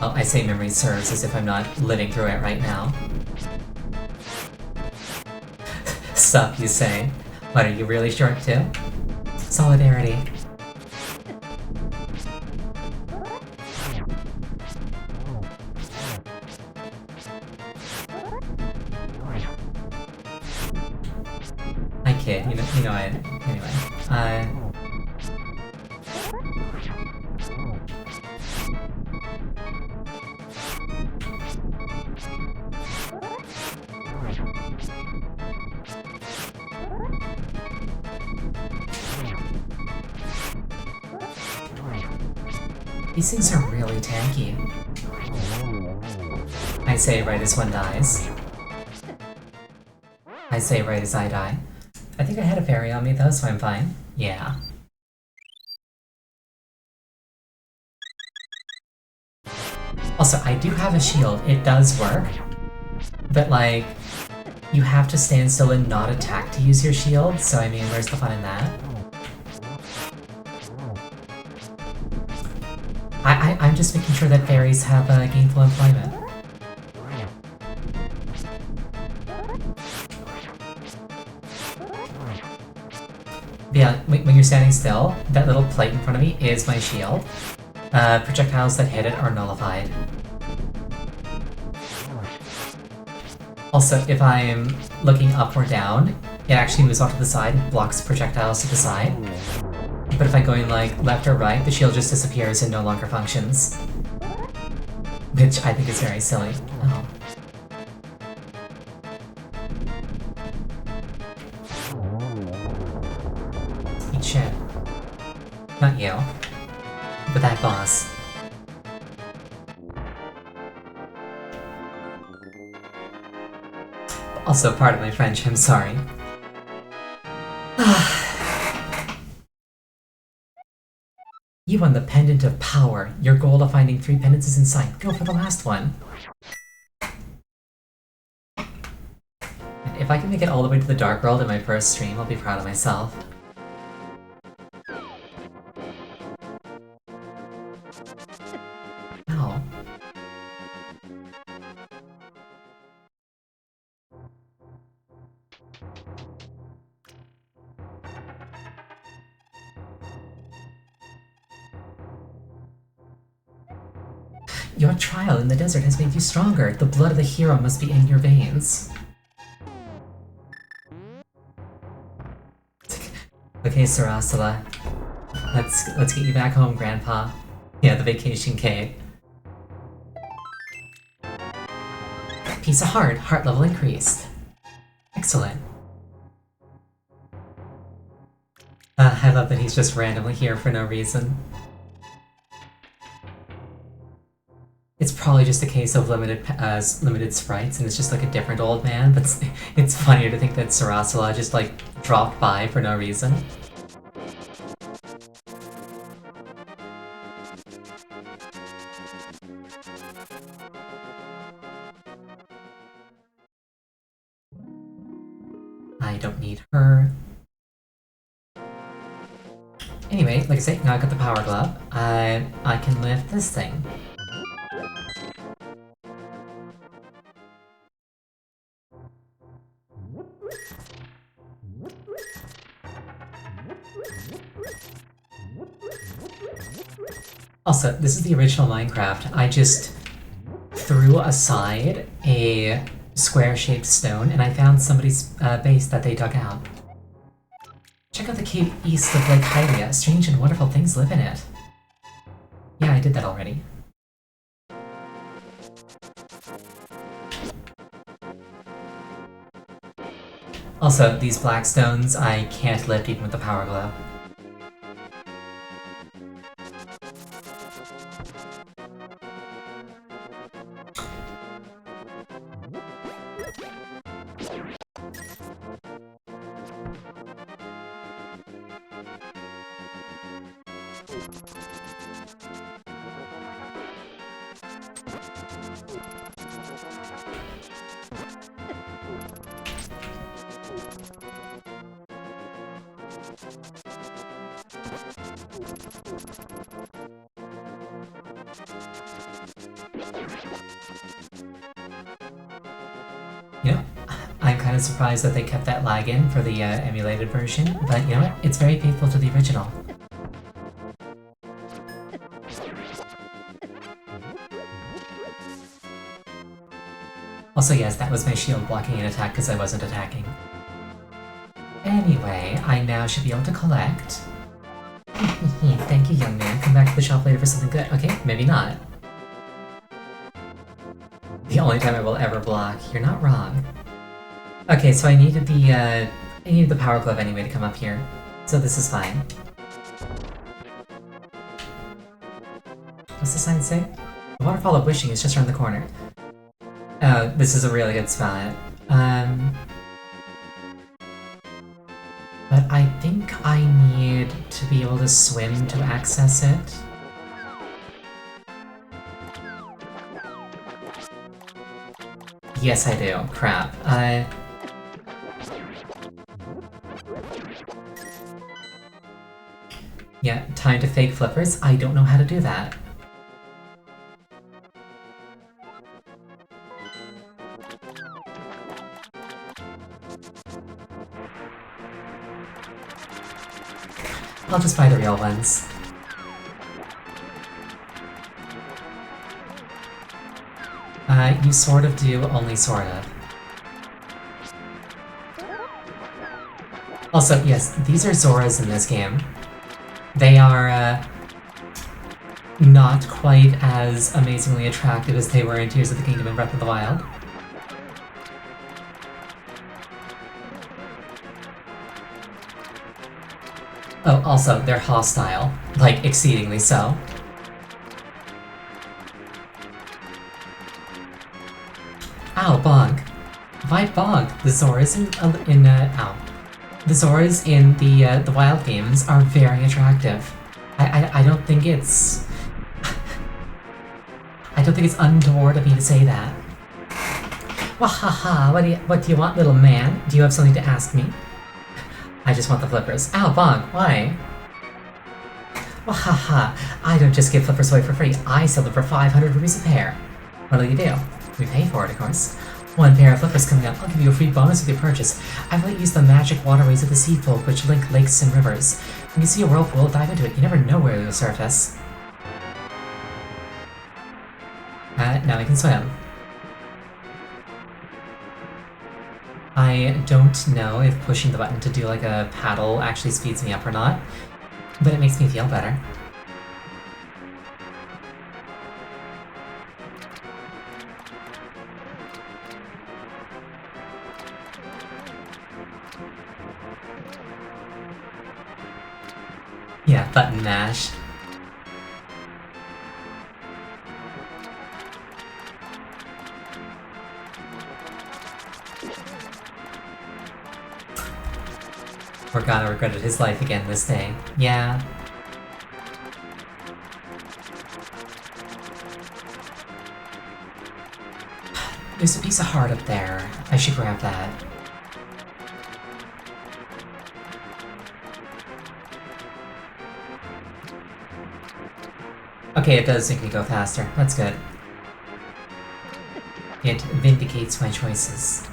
[SPEAKER 1] Well, I say memory serves as if I'm not living through it right now. Sup, you say? What, are you really short too? Solidarity. I kid, you know I... Anyway, these things are really tanky. I say right as one dies. I say right as I die. I think I had a fairy on me though, so I'm fine. Yeah. Also, I do have a shield. It does work. But like, you have to stand still and not attack to use your shield, so I mean, where's the fun in that? I'm just making sure that fairies have gainful employment. But yeah, when you're standing still, that little plate in front of me is my shield. Projectiles that hit it are nullified. Also, if I'm looking up or down, it actually moves off to the side and blocks projectiles to the side. But if I'm going like left or right, the shield just disappears and no longer functions. Which I think is very silly. Oh. Eat shit. Not you. But that boss. Also, pardon my French, I'm sorry. You won the Pendant of Power. Your goal of finding 3 pendants is in sight. Go for the last one. If I can make it all the way to the Dark World in my first stream, I'll be proud of myself. Ow. Your trial in the desert has made you stronger. The blood of the hero must be in your veins. Okay, Sarasala. Let's get you back home, Grandpa. Yeah, the vacation cave. Piece of heart. Heart level increased. Excellent. I love that he's just randomly here for no reason. It's probably just a case of limited sprites, and it's just like a different old man, but it's funnier to think that Sarasala just like dropped by for no reason. I don't need her. Anyway, like I say, now I got the power glove. I can lift this thing. Also, this is the original Minecraft. I just threw aside a square-shaped stone and I found somebody's base that they dug out. Check out the cave east of Lake Hylia. Strange and wonderful things live in it. Yeah, I did that already. Also, these black stones I can't lift even with the power glove. Yeah, I'm kind of surprised that they kept that lag in for the emulated version, but you know what? It's very faithful to the original. Also, yes, that was my shield blocking an attack because I wasn't attacking. Anyway, I now should be able to collect. Thank you, young man. Come back to the shop later for something good. Okay, maybe not. The only time I will ever block. You're not wrong. Okay, so I needed the power glove anyway to come up here. So this is fine. What's the sign say? The Waterfall of Wishing is just around the corner. Oh, this is a really good spot. But I think I need to be able to swim to access it. Yes, I do. Crap. Yeah, time to fake flippers. I don't know how to do that. I'll just buy the real ones. You sort of do, only sort of. Also, yes, these are Zoras in this game. They are, not quite as amazingly attractive as they were in Tears of the Kingdom and Breath of the Wild. Oh, also, they're hostile. Like, exceedingly so. Ow, bonk. Why bonk? The Zoras ow. The Zoras in the Wild games are very attractive. I don't think it's... I don't think it's untoward of me to say that. Wahaha, what do you want, little man? Do you have something to ask me? I just want the flippers. Ow, bonk, why? Wahaha, I don't just give flippers away for free. I sell them for 500 rupees a pair. What'll you do? We pay for it, of course. One pair of flippers coming up, I'll give you a free bonus with your purchase. I've let you use the magic waterways of the sea folk which link lakes and rivers. When you see a whirlpool, dive into it. You never know where it'll surface. Now we can swim. I don't know if pushing the button to do like a paddle actually speeds me up or not, but it makes me feel better. Yeah, button mash. Morgana regretted his life again this day. Yeah. There's a piece of heart up there. I should grab that. Okay, it does make me go faster. That's good. It vindicates my choices.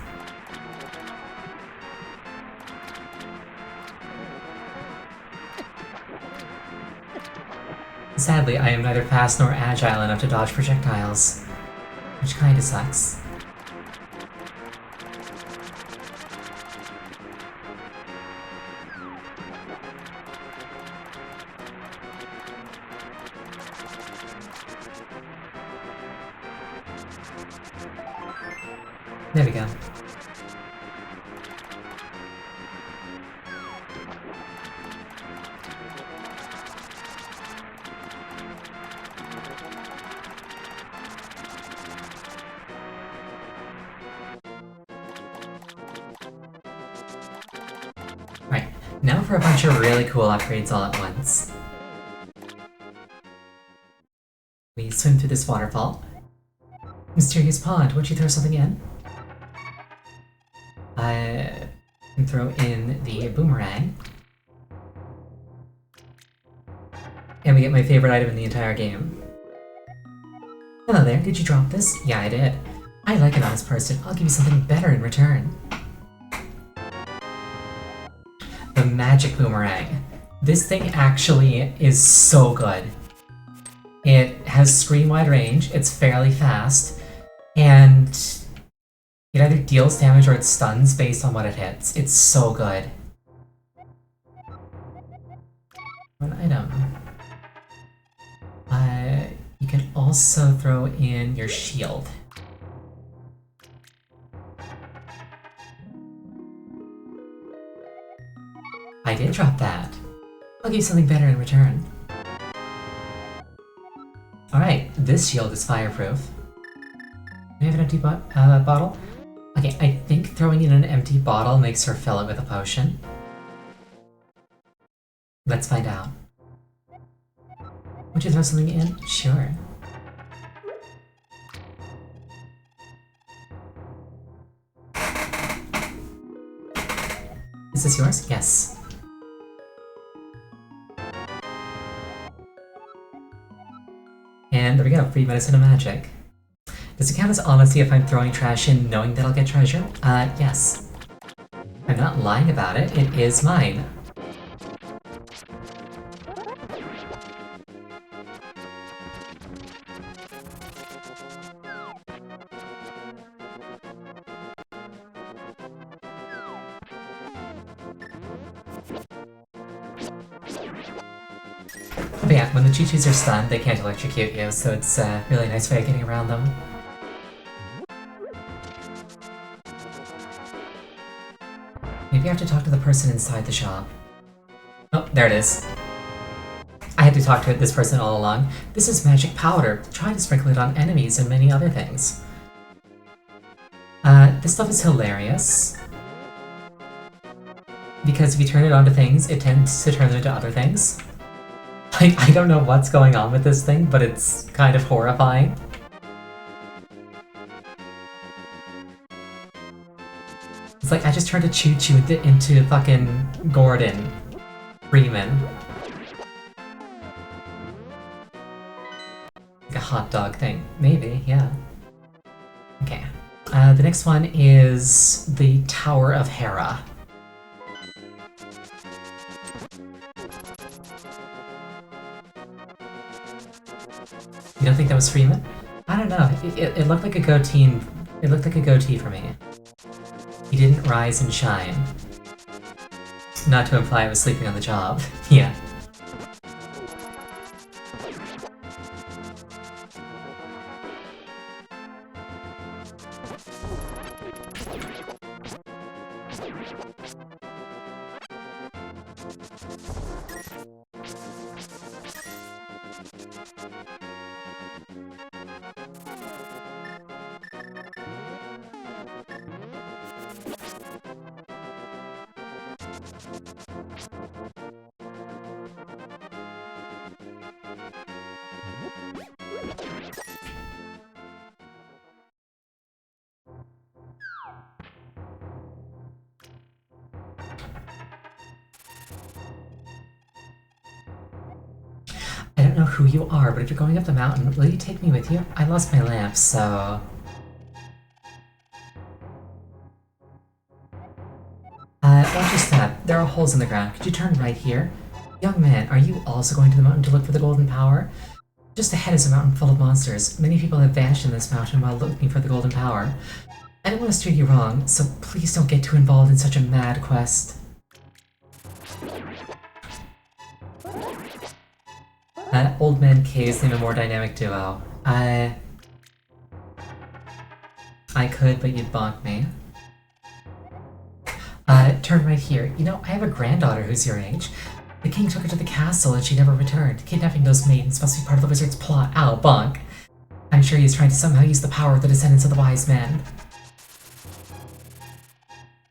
[SPEAKER 1] Sadly, I am neither fast nor agile enough to dodge projectiles, which kinda sucks. There we go. Right, now for a bunch of really cool upgrades all at once. We swim through this waterfall. Mysterious pond, would you throw something in? I can throw in the boomerang. And we get my favorite item in the entire game. Hello there, did you drop this? Yeah, I did. I like an honest person, I'll give you something better in return. The magic boomerang. This thing actually is so good. It has screen-wide range, it's fairly fast, and it either deals damage or it stuns based on what it hits. It's so good. One item. You can also throw in your shield. I did drop that. I'll give you something better in return. Alright, this shield is fireproof. Do we have an empty bottle? Okay, I think throwing in an empty bottle makes her fill it with a potion. Let's find out. Would you throw something in? Sure. Is this yours? Yes. And there we go, free medicine and magic. Does it count as honesty if I'm throwing trash in knowing that I'll get treasure? Yes. I'm not lying about it, it is mine. But yeah, when the Choo-Choos are stunned, they can't electrocute you, so it's a really nice way of getting around them. Maybe I have to talk to the person inside the shop. Oh, there it is. I had to talk to this person all along. This is magic powder. Try to sprinkle it on enemies and many other things. This stuff is hilarious. Because if you turn it onto things, it tends to turn them into other things. Like, I don't know what's going on with this thing, but it's kind of horrifying. It's like I just turned a Choo-Choo into fucking Gordon Freeman. Like a hot dog thing. Maybe, yeah. Okay. The next one is the Tower of Hera. You don't think that was Freeman? I don't know. It looked like a goatee. It looked like a goatee for me. He didn't rise and shine. Not to imply I was sleeping on the job. Yeah. I don't know who you are, but if you're going up the mountain, will you take me with you? I lost my lamp, so... watch your step. There are holes in the ground. Could you turn right here? Young man, are you also going to the mountain to look for the golden power? Just ahead is a mountain full of monsters. Many people have vanished in this mountain while looking for the golden power. I don't want to steer you wrong, so please don't get too involved in such a mad quest. Old Man K's name a more dynamic duo. I could, but you'd bonk me. Turn right here. You know, I have a granddaughter who's your age. The king took her to the castle and she never returned. Kidnapping those maidens must be part of the wizard's plot. Ow, bonk. I'm sure he's trying to somehow use the power of the descendants of the wise men.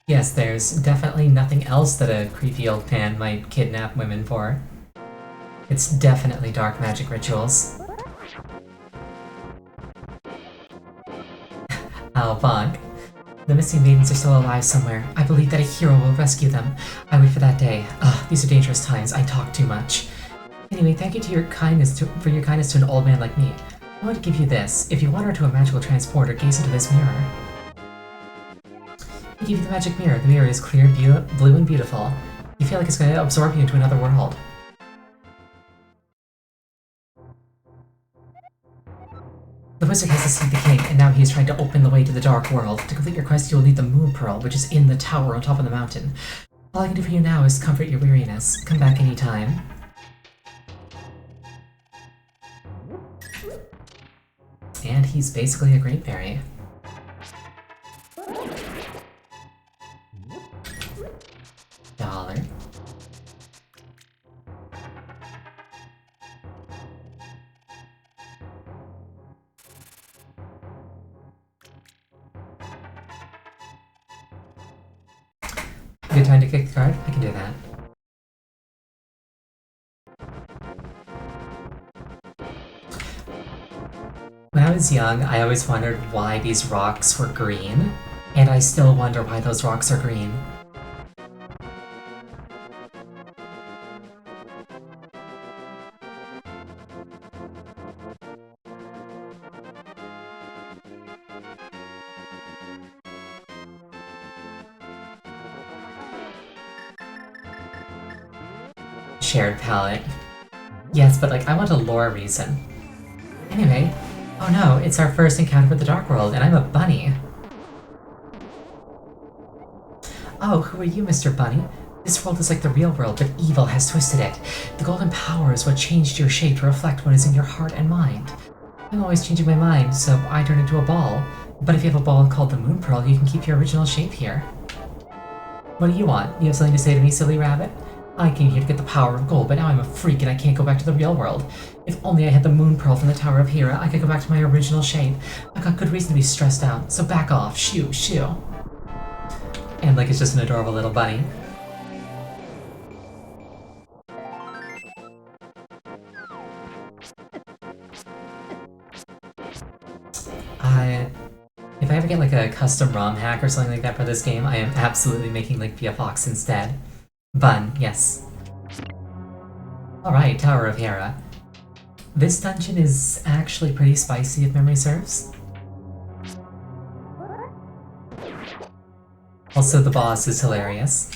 [SPEAKER 1] Yes, there's definitely nothing else that a creepy old man might kidnap women for. It's definitely dark magic rituals. Ow, bonk. The missing maidens are still alive somewhere. I believe that a hero will rescue them. I wait for that day. Ugh, these are dangerous times. I talk too much. Anyway, thank you for your kindness to an old man like me. I want to give you this. If you wander into a magical transporter, gaze into this mirror. I give you the magic mirror. The mirror is clear, blue, and beautiful. You feel like it's going to absorb you into another world. The wizard has deceived the king, and now he is trying to open the way to the dark world. To complete your quest, you will need the Moon Pearl, which is in the tower on top of the mountain. All I can do for you now is comfort your weariness. Come back anytime. And he's basically a great berry. Dollar. Good time to kick the card? I can do that. When I was young, I always wondered why these rocks were green, and I still wonder why those rocks are green. Shared palette. Yes, but like, I want a lore reason. Anyway, oh no, it's our first encounter with the Dark World, and I'm a bunny. Oh, who are you, Mr. Bunny? This world is like the real world, but evil has twisted it. The golden power is what changed your shape to reflect what is in your heart and mind. I'm always changing my mind, so I turn into a ball. But if you have a ball called the Moon Pearl, you can keep your original shape here. What do you want? You have something to say to me, silly rabbit? I came here to get the power of gold, but now I'm a freak and I can't go back to the real world. If only I had the Moon Pearl from the Tower of Hera, I could go back to my original shape. I've got good reason to be stressed out, so back off. Shoo, shoo. And like it's just an adorable little bunny. If I ever get like a custom ROM hack or something like that for this game, I am absolutely making Link be a fox instead. Bun, yes. Alright, Tower of Hera. This dungeon is actually pretty spicy if memory serves. Also, the boss is hilarious.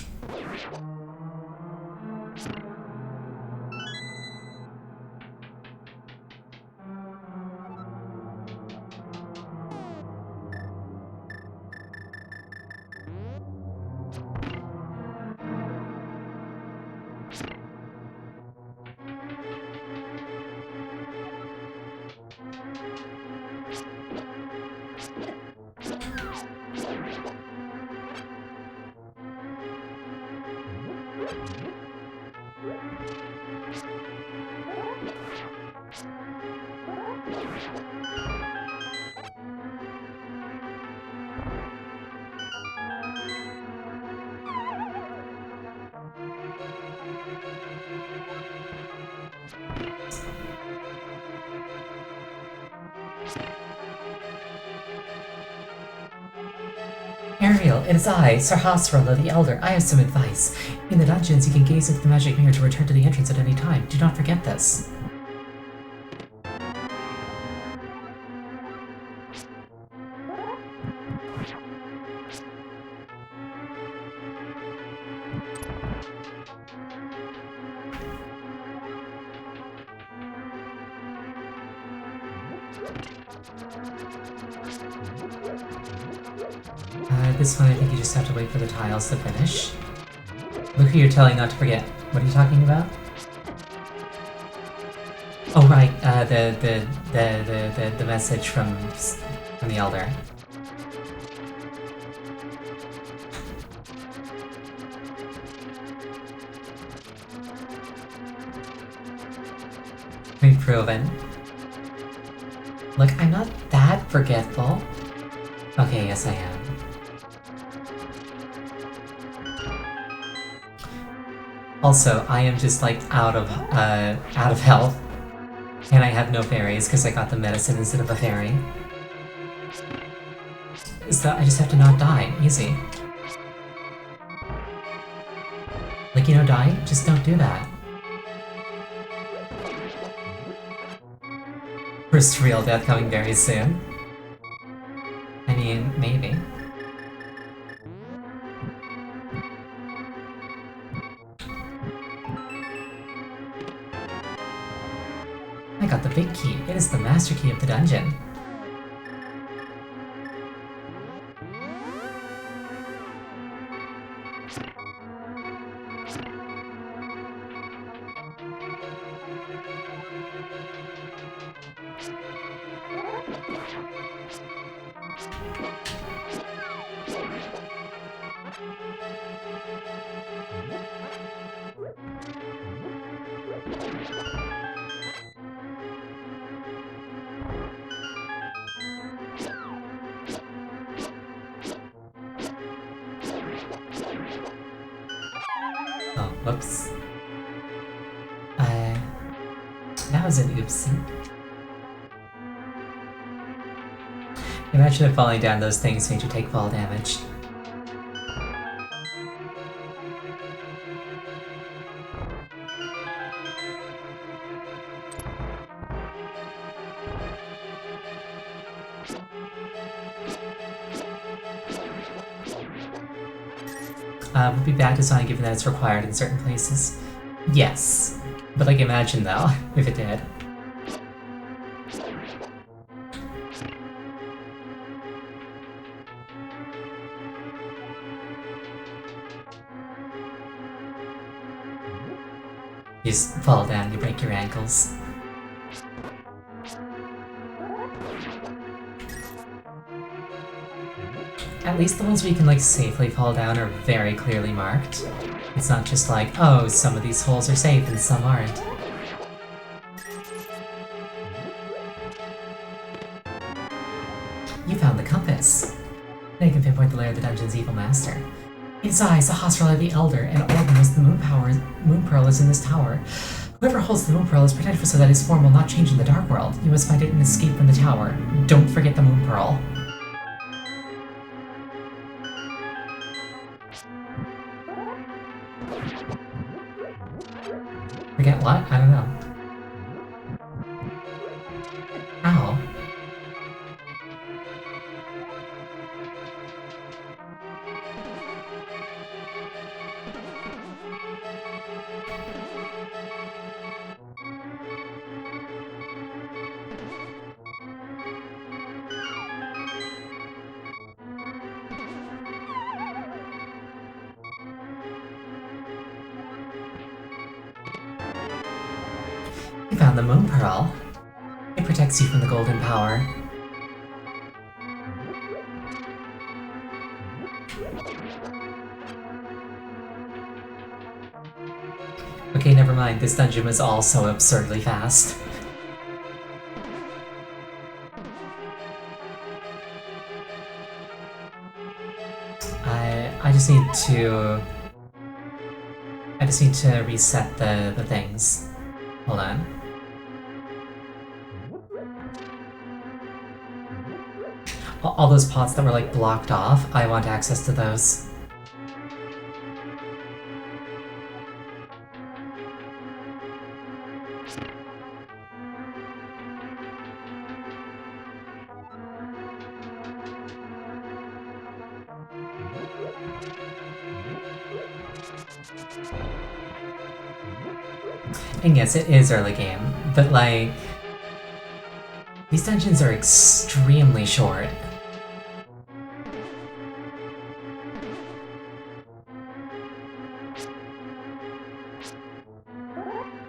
[SPEAKER 1] Ariel, it is I, Sir Hasrullah the Elder. I have some advice. In the dungeons, you can gaze into the magic mirror to return to the entrance at any time. Do not forget this. This one I think you just have to wait for the tiles to finish. Look who you're telling not to forget. What are you talking about? Oh right, the message from the Elder. We've proven. Look, I'm not that forgetful. Okay, yes I am. Also, I am just like out of health, and I have no fairies because I got the medicine instead of a fairy. So I just have to not die, easy. Like, you know, die? Just don't do that. First real death coming very soon. I mean, maybe. I got the big key. It is the master key of the dungeon. Oh, whoops. That was an oopsie. Imagine if falling down those things made you take fall damage. Would be bad design given that it's required in certain places. Yes. But like imagine though, if it did. You just fall down, you break your ankles. At least the ones where you can like safely fall down are very clearly marked. It's not just like, oh, some of these holes are safe and some aren't. You found the compass. Now you can pinpoint the lair of the dungeon's evil master. It is I, Sahasrara the Elder, and all who knows the moon pearl is in this tower. Whoever holds the moon pearl is protected so that his form will not change in the dark world. You must find it and escape from the tower. Don't forget the moon pearl. Forget what? I don't know. Ow. You found the moon pearl. It protects you from the golden power. Okay, never mind. This dungeon was also absurdly fast. I just need to... I just need to reset the things. Hold on. All those pots that were like blocked off, I want access to those. And yes, it is early game, but like... these dungeons are extremely short.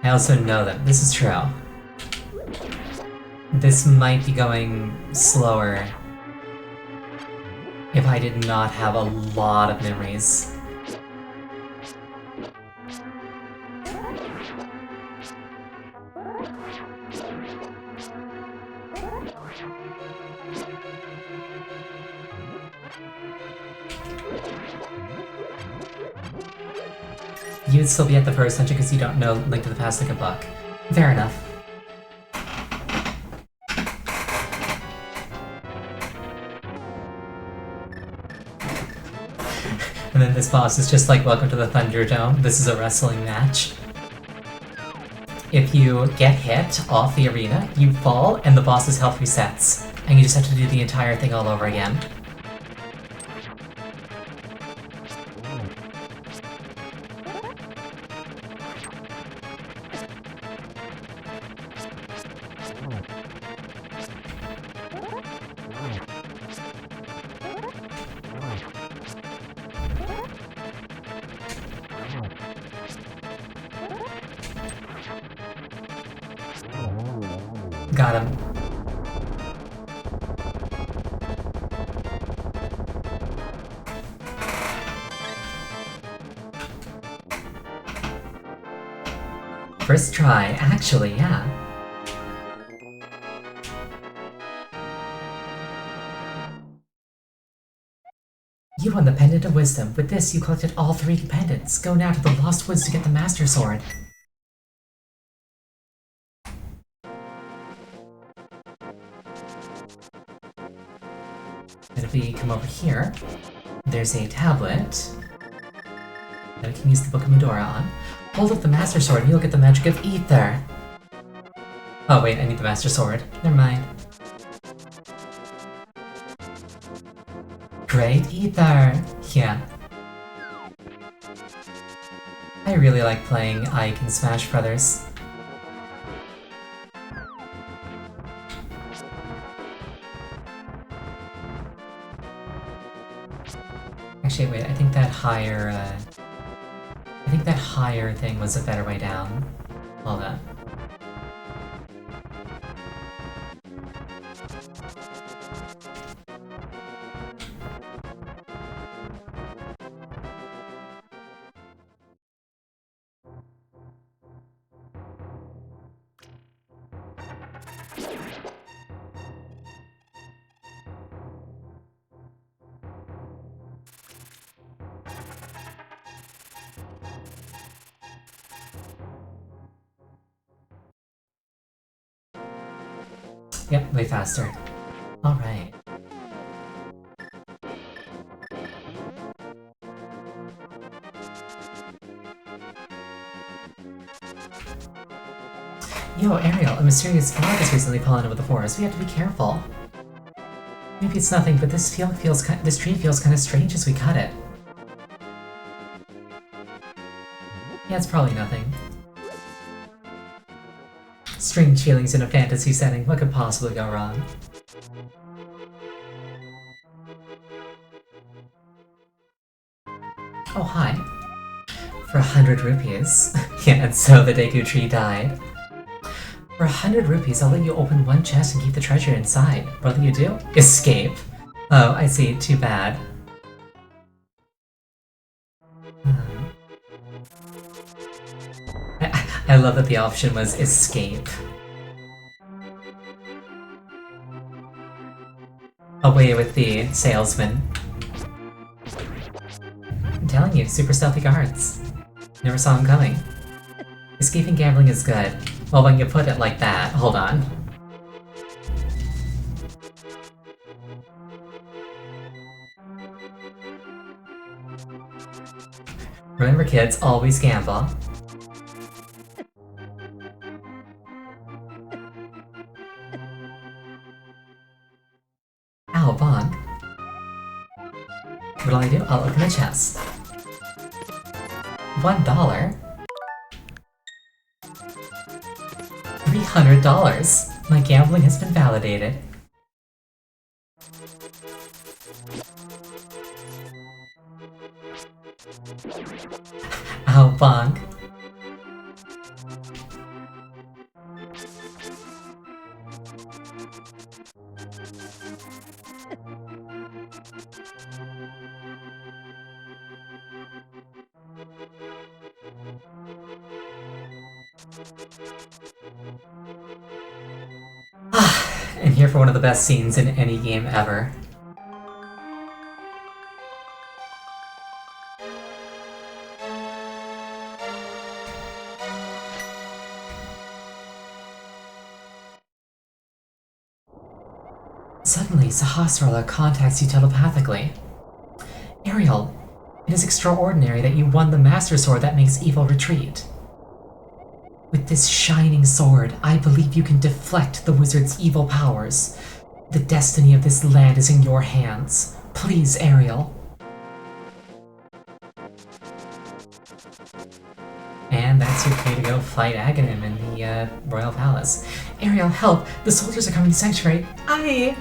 [SPEAKER 1] I also know that this is true. This might be going slower if I did not have a lot of memories. You'd still be at the first dungeon because you don't know Link to the Past like a book. Fair enough. And then this boss is just like, welcome to the Thunderdome. This is a wrestling match. If you get hit off the arena, you fall and the boss's health resets. And you just have to do the entire thing all over again. Got him. First try, actually, yeah. You won the Pendant of Wisdom. With this, you collected all 3 pendants. Go now to the Lost Woods to get the Master Sword. And if we come over here, there's a tablet that we can use the Book of Medora on. Hold up the Master Sword and you'll get the magic of Ether. Oh wait, I need the Master Sword. Never mind. Great Ether! Yeah. I really like playing Ike in Smash Brothers. Actually, wait, I think that higher thing was a better way down. all that. Yep, way faster. Alright. Yo, Ariel, a mysterious fog has recently fallen over the forest. We have to be careful. Maybe it's nothing, but this tree feels kind of strange as we cut it. Yeah, it's probably nothing. Strange feelings in a fantasy setting. What could possibly go wrong? Oh, hi. For 100 rupees. Yeah, and so the Deku tree died. For 100 rupees, I'll let you open one chest and keep the treasure inside. What will you do? Escape. Oh, I see. Too bad. I love that the option was escape. Away with the salesman. I'm telling you, super stealthy guards. Never saw him coming. Escaping gambling is good. Well, when you put it like that, hold on. Remember kids, always gamble. Ow, bonk. What'll I do? I'll open the chest. $1? $300! My gambling has been validated. Ow, bonk. And here for one of the best scenes in any game ever. Suddenly, Sahasrara contacts you telepathically. Ariel, it is extraordinary that you won the Master Sword that makes evil retreat. With this shining sword, I believe you can deflect the wizard's evil powers. The destiny of this land is in your hands. Please, Ariel. And that's your cue to go fight Aghanim in the Royal Palace. Ariel, help! The soldiers are coming to Sanctuary. Aye!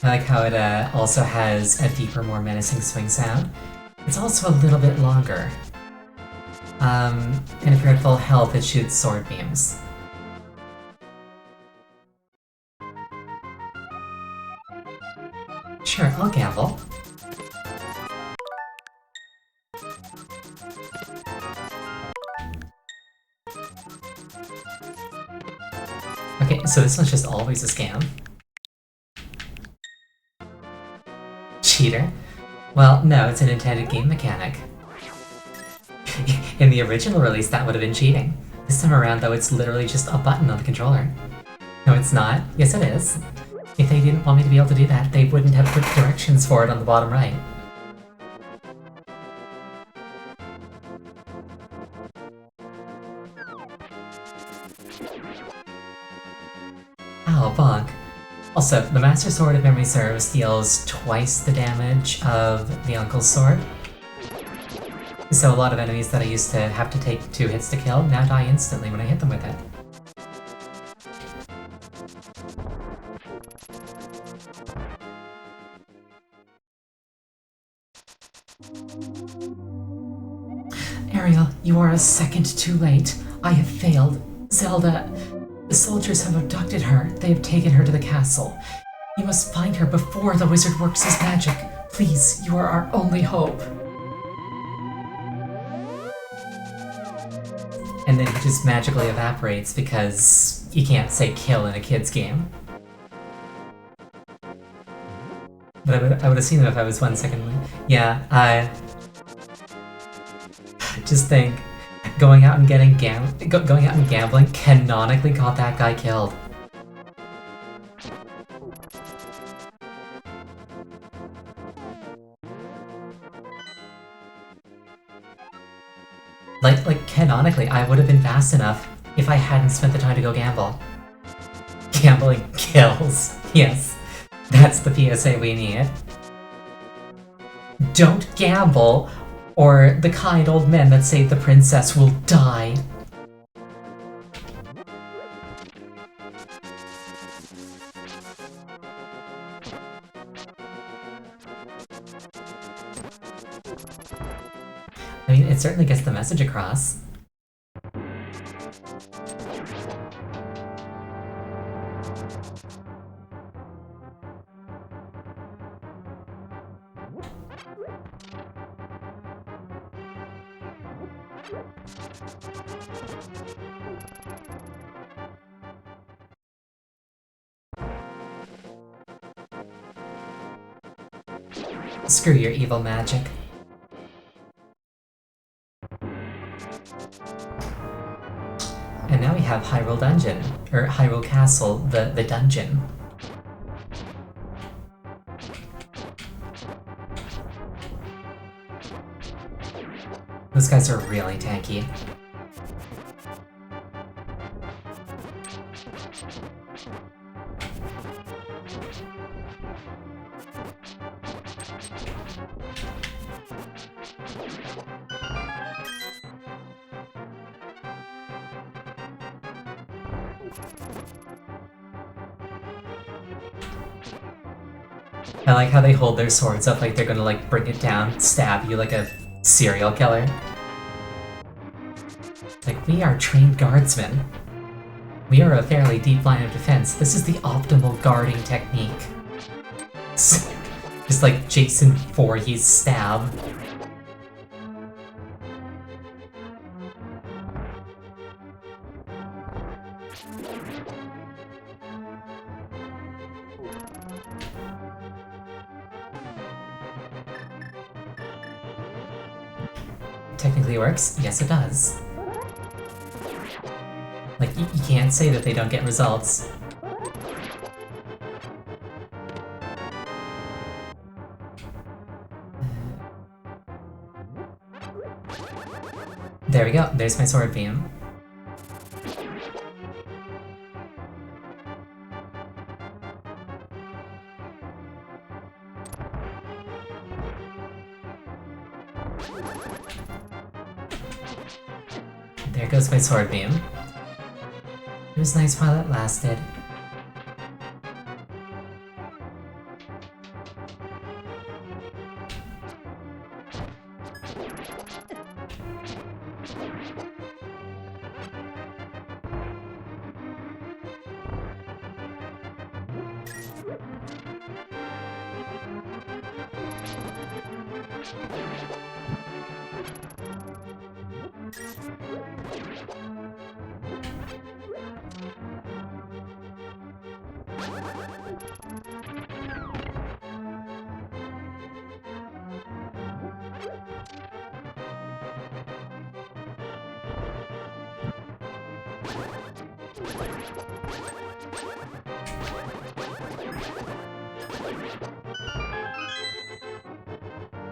[SPEAKER 1] I like how it also has a deeper, more menacing swing sound. It's also a little bit longer. And if you're at full health, it shoots sword beams. Sure, I'll gamble. Okay, so this one's just always a scam. Cheater? Well, no, it's an intended game mechanic. In the original release, that would have been cheating. This time around, though, it's literally just a button on the controller. No, it's not. Yes, it is. If they didn't want me to be able to do that, they wouldn't have put directions for it on the bottom right. Ow, bonk. Also, the Master Sword, if memory serves, deals twice the damage of the Uncle's Sword. So a lot of enemies that I used to have to take 2 hits to kill now die instantly when I hit them with it. Ariel, you are a second too late. I have failed. Zelda, the soldiers have abducted her. They have taken her to the castle. You must find her before the wizard works his magic. Please, you are our only hope. And then he just magically evaporates because you can't say kill in a kid's game. But I would have seen him if I was 1 second late. Yeah, I just think going out and gambling canonically got that guy killed. Like canonically, I would have been fast enough if I hadn't spent the time to go gamble. Gambling kills. Yes, that's the PSA we need. Don't gamble, or the kind old men that saved the princess will die. I mean, it certainly gets the message across. Screw your evil magic. And now we have Hyrule Dungeon, or Hyrule Castle, the dungeon. Those guys are really tanky. I like how they hold their swords up like they're gonna like bring it down, stab you like a serial killer. Like, we are trained guardsmen. We are a fairly deep line of defense. This is the optimal guarding technique. Just like Jason Voorhees stab. Technically works? Yes, it does. Like, you can't say that they don't get results. There we go, there's my sword beam. There goes my sword beam. It was nice while it lasted.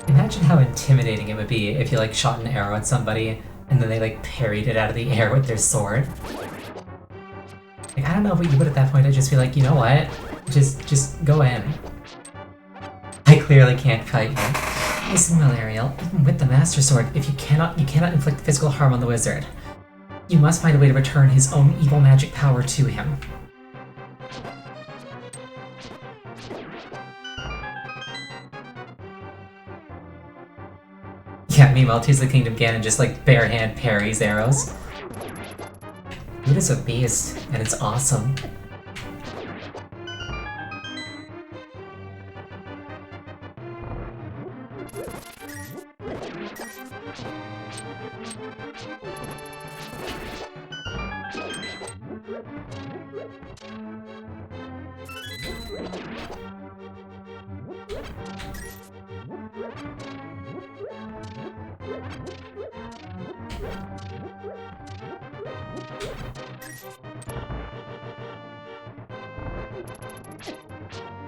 [SPEAKER 1] Imagine how intimidating it would be if you like shot an arrow at somebody and then they like parried it out of the air with their sword. Like, I don't know what you would at that point. I'd just be like, you know what? Just go in. I clearly can't fight you. Listen, Malariel, even with the Master Sword, if you cannot inflict physical harm on the wizard. You must find a way to return his own evil magic power to him.
[SPEAKER 2] Yeah, meanwhile, Tears of the Kingdom Ganon just like bare hand parries arrows. It is a beast, and it's awesome.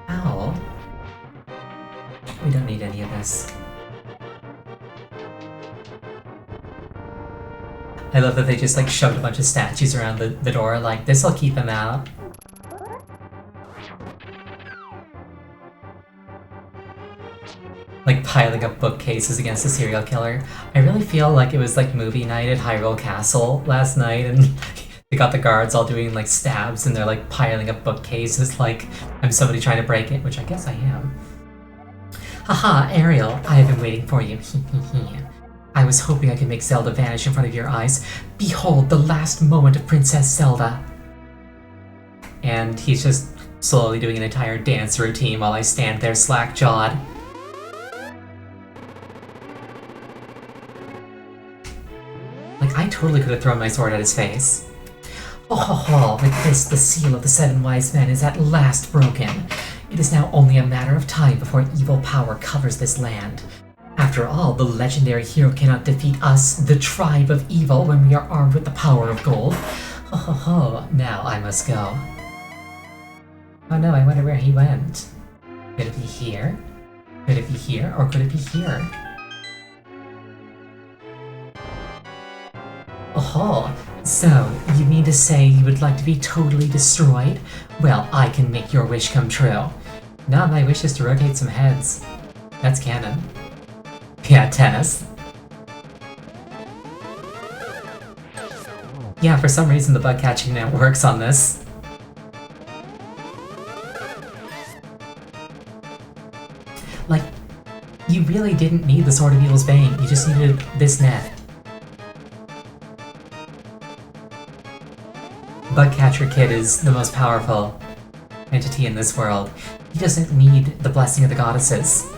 [SPEAKER 2] Ow. We don't need any of this. I love that they just like shoved a bunch of statues around the door, like, this'll keep him out. Like piling up bookcases against a serial killer. I really feel like it was like movie night at Hyrule Castle last night, and they got the guards all doing like stabs and they're like piling up bookcases like I'm somebody trying to break it, which I guess I am. Haha, Ariel, I have been waiting for you. I was hoping I could make Zelda vanish in front of your eyes. Behold, the last moment of Princess Zelda. And he's just slowly doing an entire dance routine while I stand there slack-jawed. Like, I totally could have thrown my sword at his face. Oh ho ho, with this, the seal of the Seven Wise Men is at last broken. It is now only a matter of time before evil power covers this land. After all, the legendary hero cannot defeat us, the tribe of evil, when we are armed with the power of gold. Ho ho ho, now I must go. Oh no, I wonder where he went. Could it be here? Could it be here? Or could it be here? Oh, so you mean to say you would like to be totally destroyed? Well, I can make your wish come true. Now my wish is to rotate some heads. That's canon. Yeah, tennis. Yeah, for some reason the bug catching now works on this. Like, you really didn't need the Sword of Evil's Bane, you just needed this net. Bugcatcher Kid is the most powerful entity in this world. He doesn't need the blessing of the goddesses.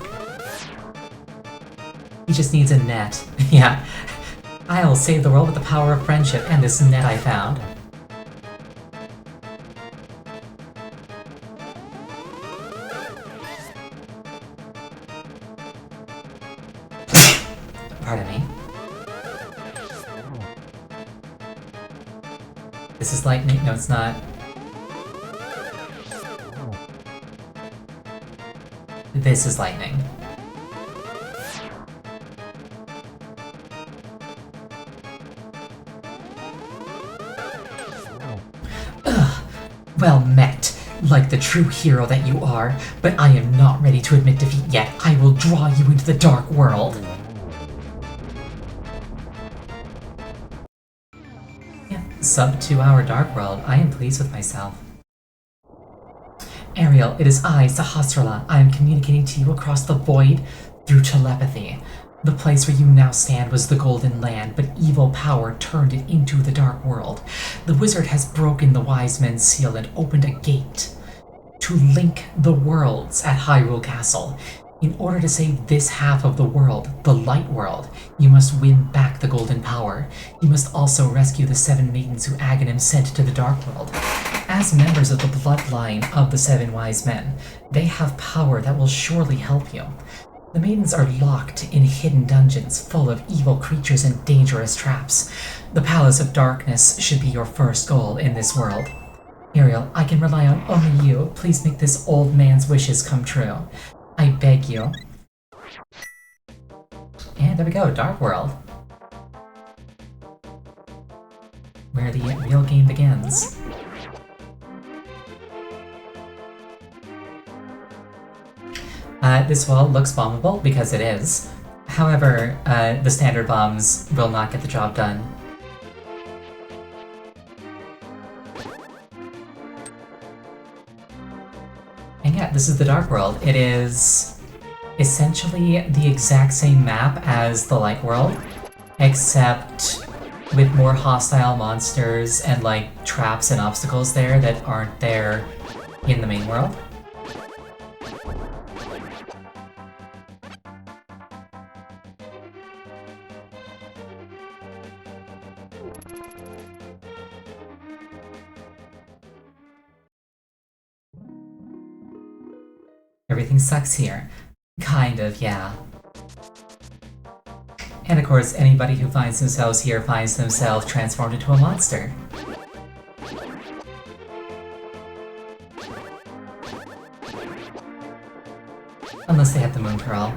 [SPEAKER 2] He just needs a net. Yeah. I'll save the world with the power of friendship and this net I found. Pardon me. This is lightning? No, it's not. This is lightning. Ugh. Well met, like the true hero that you are, but I am not ready to admit defeat yet. I will draw you into the dark world. Sub 2 hour Dark World. I am pleased with myself. Ariel, it is I, Sahasrahla. I am communicating to you across the void through telepathy. The place where you now stand was the Golden Land, but evil power turned it into the Dark World. The wizard has broken the Wise Men's seal and opened a gate to link the worlds at Hyrule Castle. In order to save this half of the world, the Light World, you must win back the Golden Power. You must also rescue the 7 maidens who Aghanim sent to the Dark World. As members of the bloodline of the 7 Wise Men, they have power that will surely help you. The maidens are locked in hidden dungeons full of evil creatures and dangerous traps. The Palace of Darkness should be your first goal in this world. Ariel, I can rely on only you. Please make this old man's wishes come true. I beg you. And there we go, Dark World. Where the real game begins. This wall looks bombable, because it is. However, the standard bombs will not get the job done. And yeah, this is the Dark World. It is essentially the exact same map as the Light World, except with more hostile monsters and like traps and obstacles there that aren't there in the main world. Everything sucks here. Kind of, yeah. And of course, anybody who finds themselves here finds themselves transformed into a monster. Unless they have the Moon Pearl.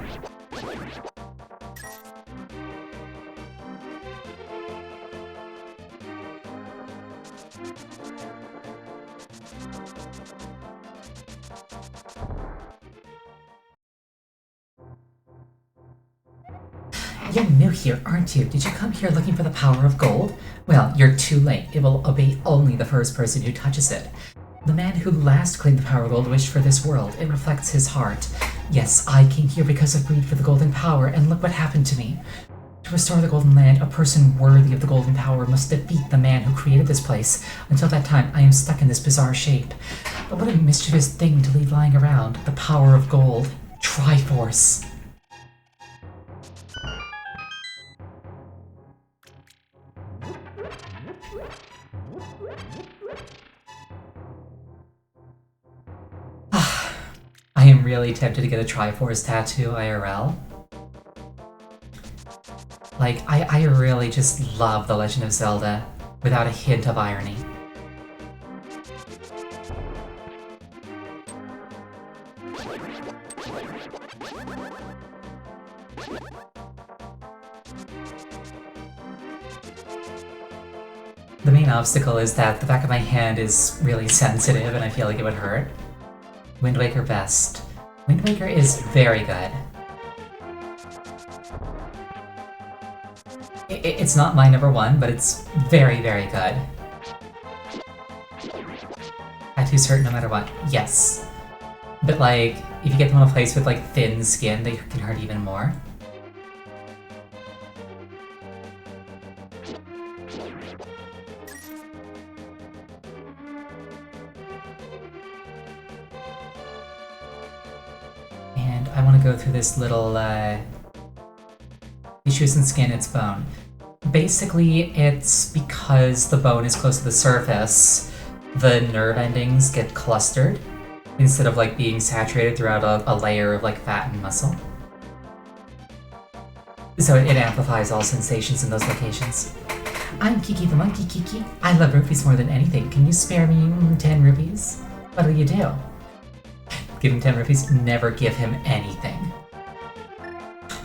[SPEAKER 2] You're new here, aren't you? Did you come here looking for the power of gold? Well, you're too late. It will obey only the first person who touches it. The man who last claimed the power of gold wished for this world. It reflects his heart. Yes, I came here because of greed for the golden power, and look what happened to me. To restore the Golden Land, a person worthy of the golden power must defeat the man who created this place. Until that time, I am stuck in this bizarre shape. But what a mischievous thing to leave lying around. The power of gold. Triforce. I am really tempted to get a Triforce tattoo IRL. Like, I really just love The Legend of Zelda, without a hint of irony. The main obstacle is that the back of my hand is really sensitive and I feel like it would hurt. Wind Waker best. Wind Waker is very good. It's not my number one, but it's very, very good. Tattoos hurt no matter what. Yes. But like, if you get them on a place with like thin skin, they can hurt even more. And I want to go through this little, tissues and skin, it's bone. Basically, it's because the bone is close to the surface, the nerve endings get clustered, instead of like being saturated throughout a layer of like fat and muscle. So it amplifies all sensations in those locations. I'm Kiki the Monkey Kiki. I love rupees more than anything. Can you spare me 10 rupees? What'll you do? Give him 10 rupees? Never give him anything.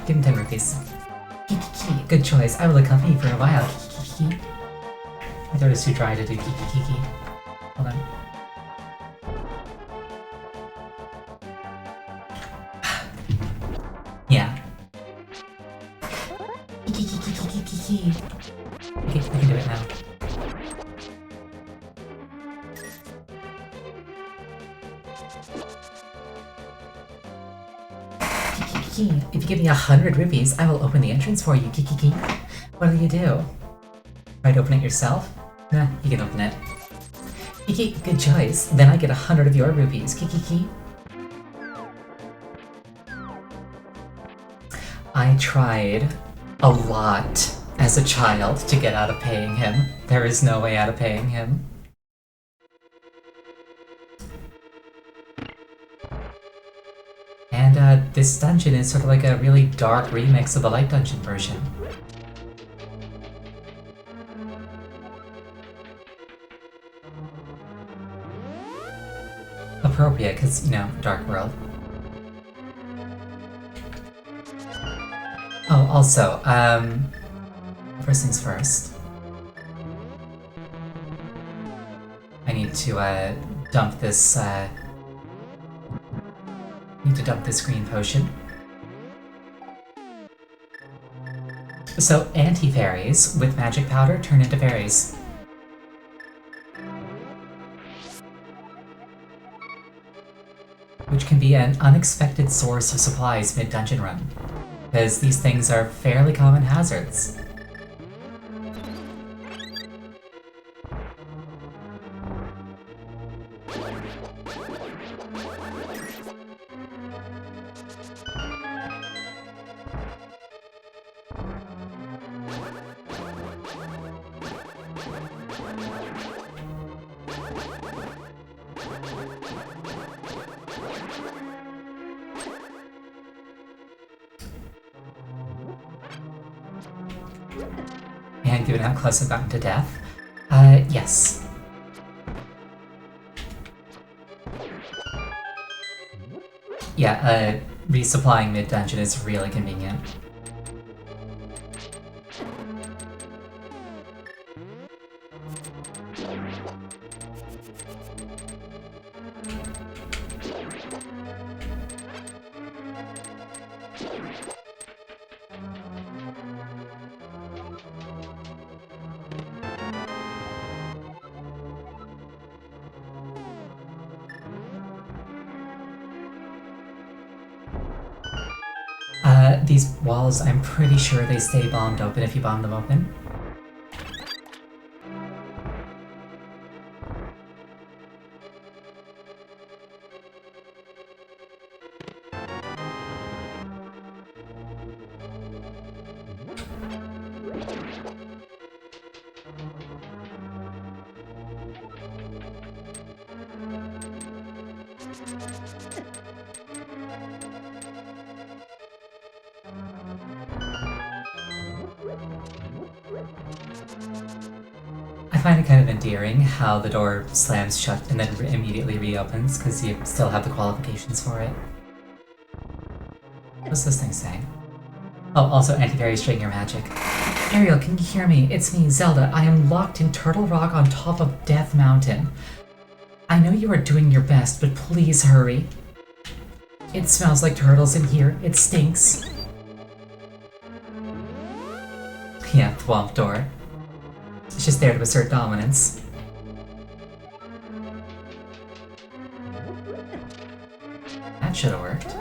[SPEAKER 2] Give him 10 rupees. Kiki, good choice. I will accompany you for a while. Kiki. My throat is too dry to do Kiki. Hold on. Yeah. Kiki. Okay, I can do it now. Kiki, if you give me 100 rupees, I will open the entrance for you, Kiki. What'll you do? Try to open it yourself? Nah, you can open it. Kiki, good choice. Then I get 100 of your rupees, Kiki. I tried a lot as a child to get out of paying him. There is no way out of paying him. And this dungeon is sort of like a really dark remix of the Light Dungeon version. Appropriate, because, you know, Dark World. Oh, also, first things first. I need to, dump this, need to dump this green potion. So, anti-fairies with magic powder turn into fairies. which can be an unexpected source of supplies mid-dungeon run, because these things are fairly common hazards. And given how close I've gotten to death, yes. Yeah, resupplying mid-dungeon is really convenient. These walls, I'm pretty sure they stay bombed open if you bomb them open. I find it kind of endearing how the door slams shut and then immediately reopens, because you still have the qualifications for it. What's this thing saying? Oh, also anti-fairy string your magic. Ariel, can you hear me? It's me, Zelda. I am locked in Turtle Rock on top of Death Mountain. I know you are doing your best, but please hurry. It smells like turtles in here. It stinks. Yeah, Thwomp door. It's just there to assert dominance. That should have worked.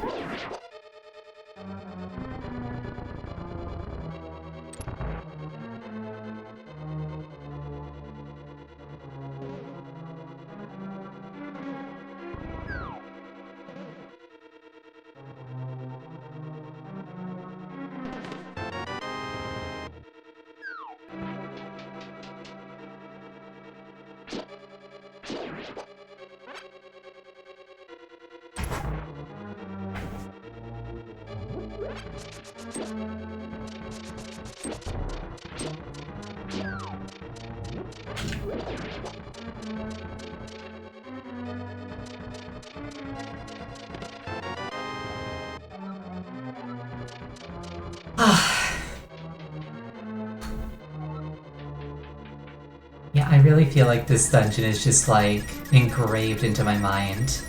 [SPEAKER 2] Yeah, I really feel like this dungeon is just like engraved into my mind.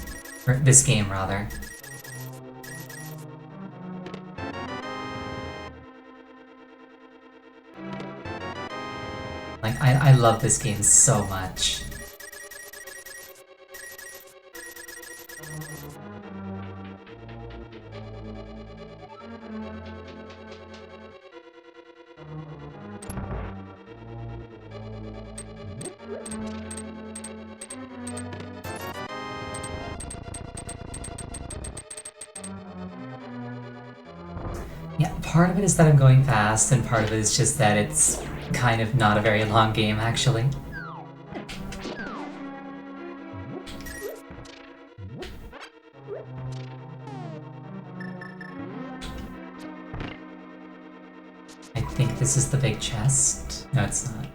[SPEAKER 2] Or this game, rather. Like, I love this game so much. Yeah, part of it is that I'm going fast, and part of it is just that it's kind of not a very long game, actually. I think this is the big chest. No, it's not.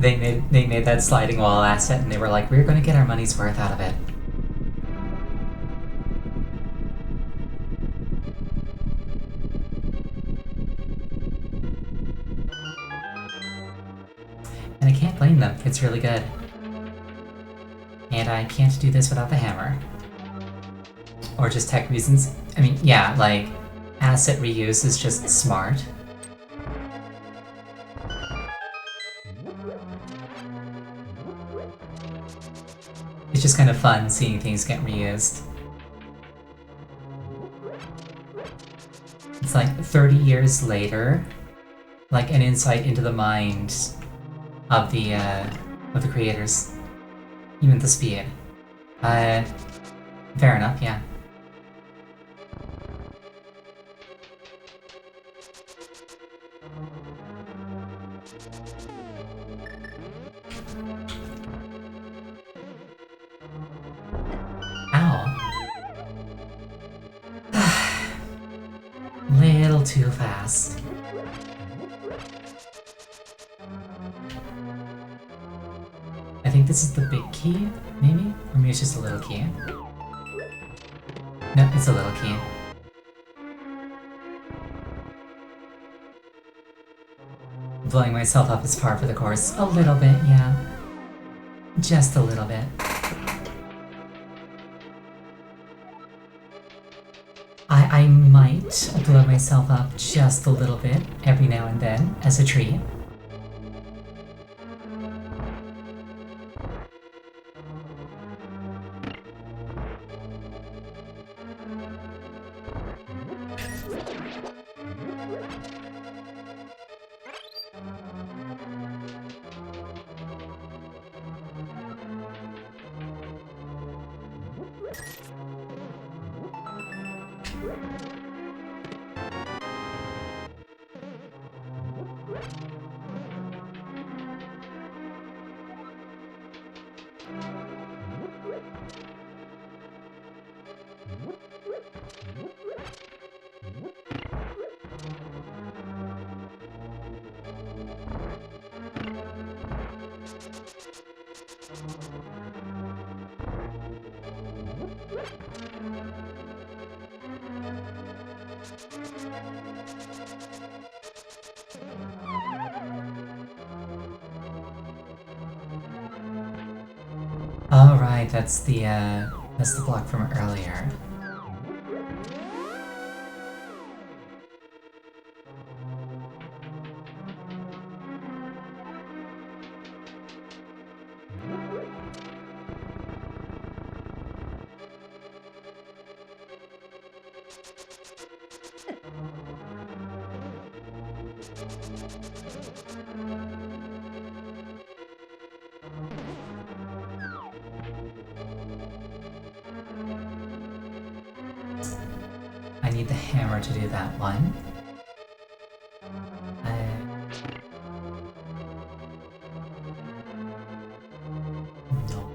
[SPEAKER 2] They made that sliding wall asset, and they were like, we're going to get our money's worth out of it. And I can't blame them. It's really good. And I can't do this without the hammer. Or just tech reasons. I mean, yeah, like, asset reuse is just smart. It's just kind of fun seeing things get reused. It's like 30 years later, like an insight into the mind of the creators. Even the speed. Fair enough, yeah. Little too fast. I think this is the big key, maybe? Or maybe it's just a little key. No, it's a little key. Blowing myself up is par for the course. A little bit, yeah. Just a little bit. I might blow myself up just a little bit every now and then as a treat. Alright, that's the block from earlier. I need the hammer to do that one. No.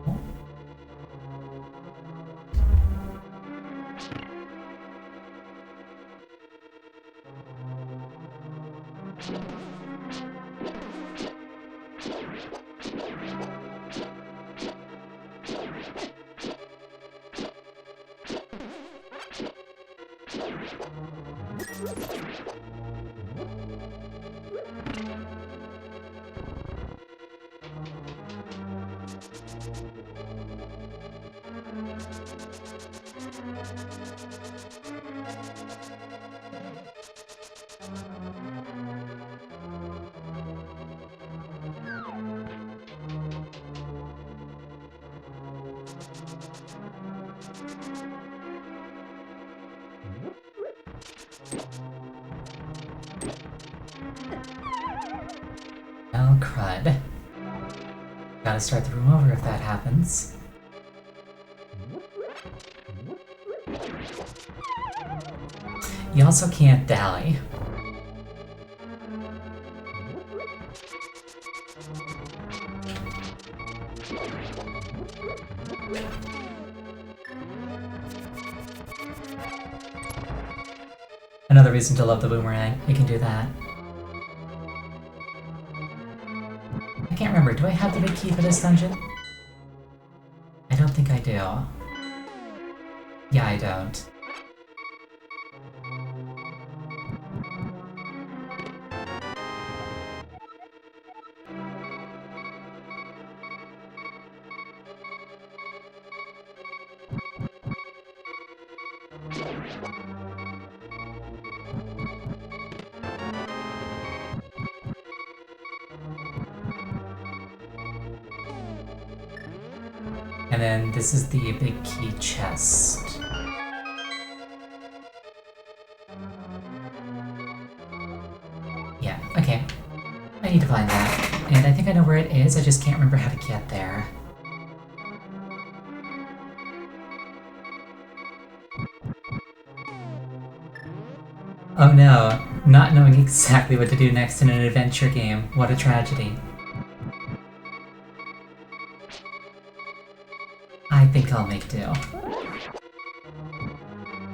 [SPEAKER 2] Oh, crud. Gotta start the room over if that happens. You also can't dally. Another reason to love the boomerang. You can do that. I can't remember. Do I have the big key for this dungeon? I don't think I do. Yeah, I don't. And then this is the big key chest. Yeah, okay. I need to find that. And I think I know where it is, I just can't remember how to get there. Oh no, not knowing exactly what to do next in an adventure game. What a tragedy. I think I'll make do.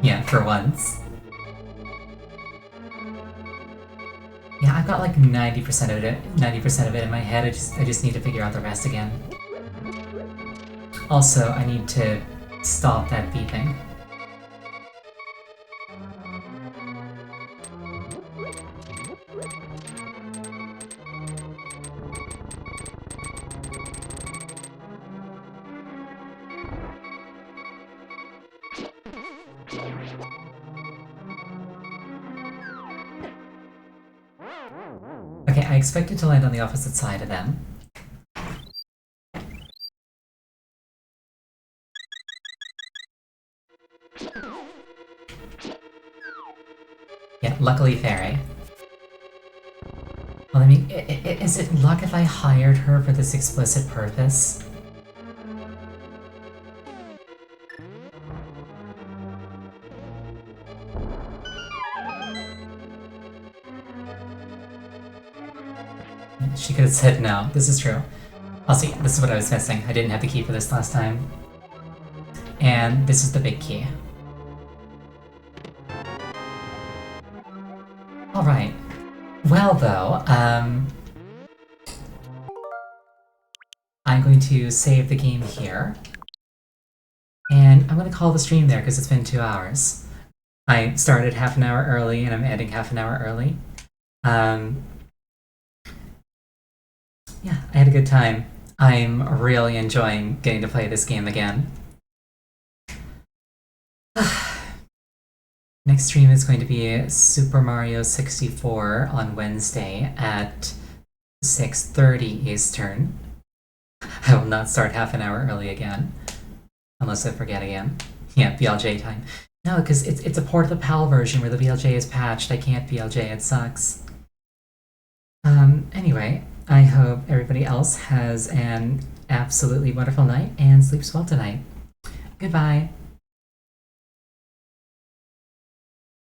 [SPEAKER 2] Yeah, for once. Yeah, I've got like 90% of it in my head. I just need to figure out the rest again. Also, I need to stop that beeping. Okay, I expected to land on the opposite side of them. Yeah, luckily fairy. Well, I mean, is it luck if I hired her for this explicit purpose? She could have said no. This is true. I'll see. This is what I was missing. I didn't have the key for this last time. And this is the big key. Alright. Well, though, I'm going to save the game here. And I'm going to call the stream there because it's been 2 hours. I started half an hour early and I'm ending half an hour early. Yeah, I had a good time. I'm really enjoying getting to play this game again. Next stream is going to be Super Mario 64 on Wednesday at 6:30 Eastern. I will not start half an hour early again. Unless I forget again. Yeah, BLJ time. No, because it's a port of the PAL version where the BLJ is patched. I can't BLJ, it sucks. Anyway, I hope everybody else has an absolutely wonderful night and sleeps well tonight. Goodbye.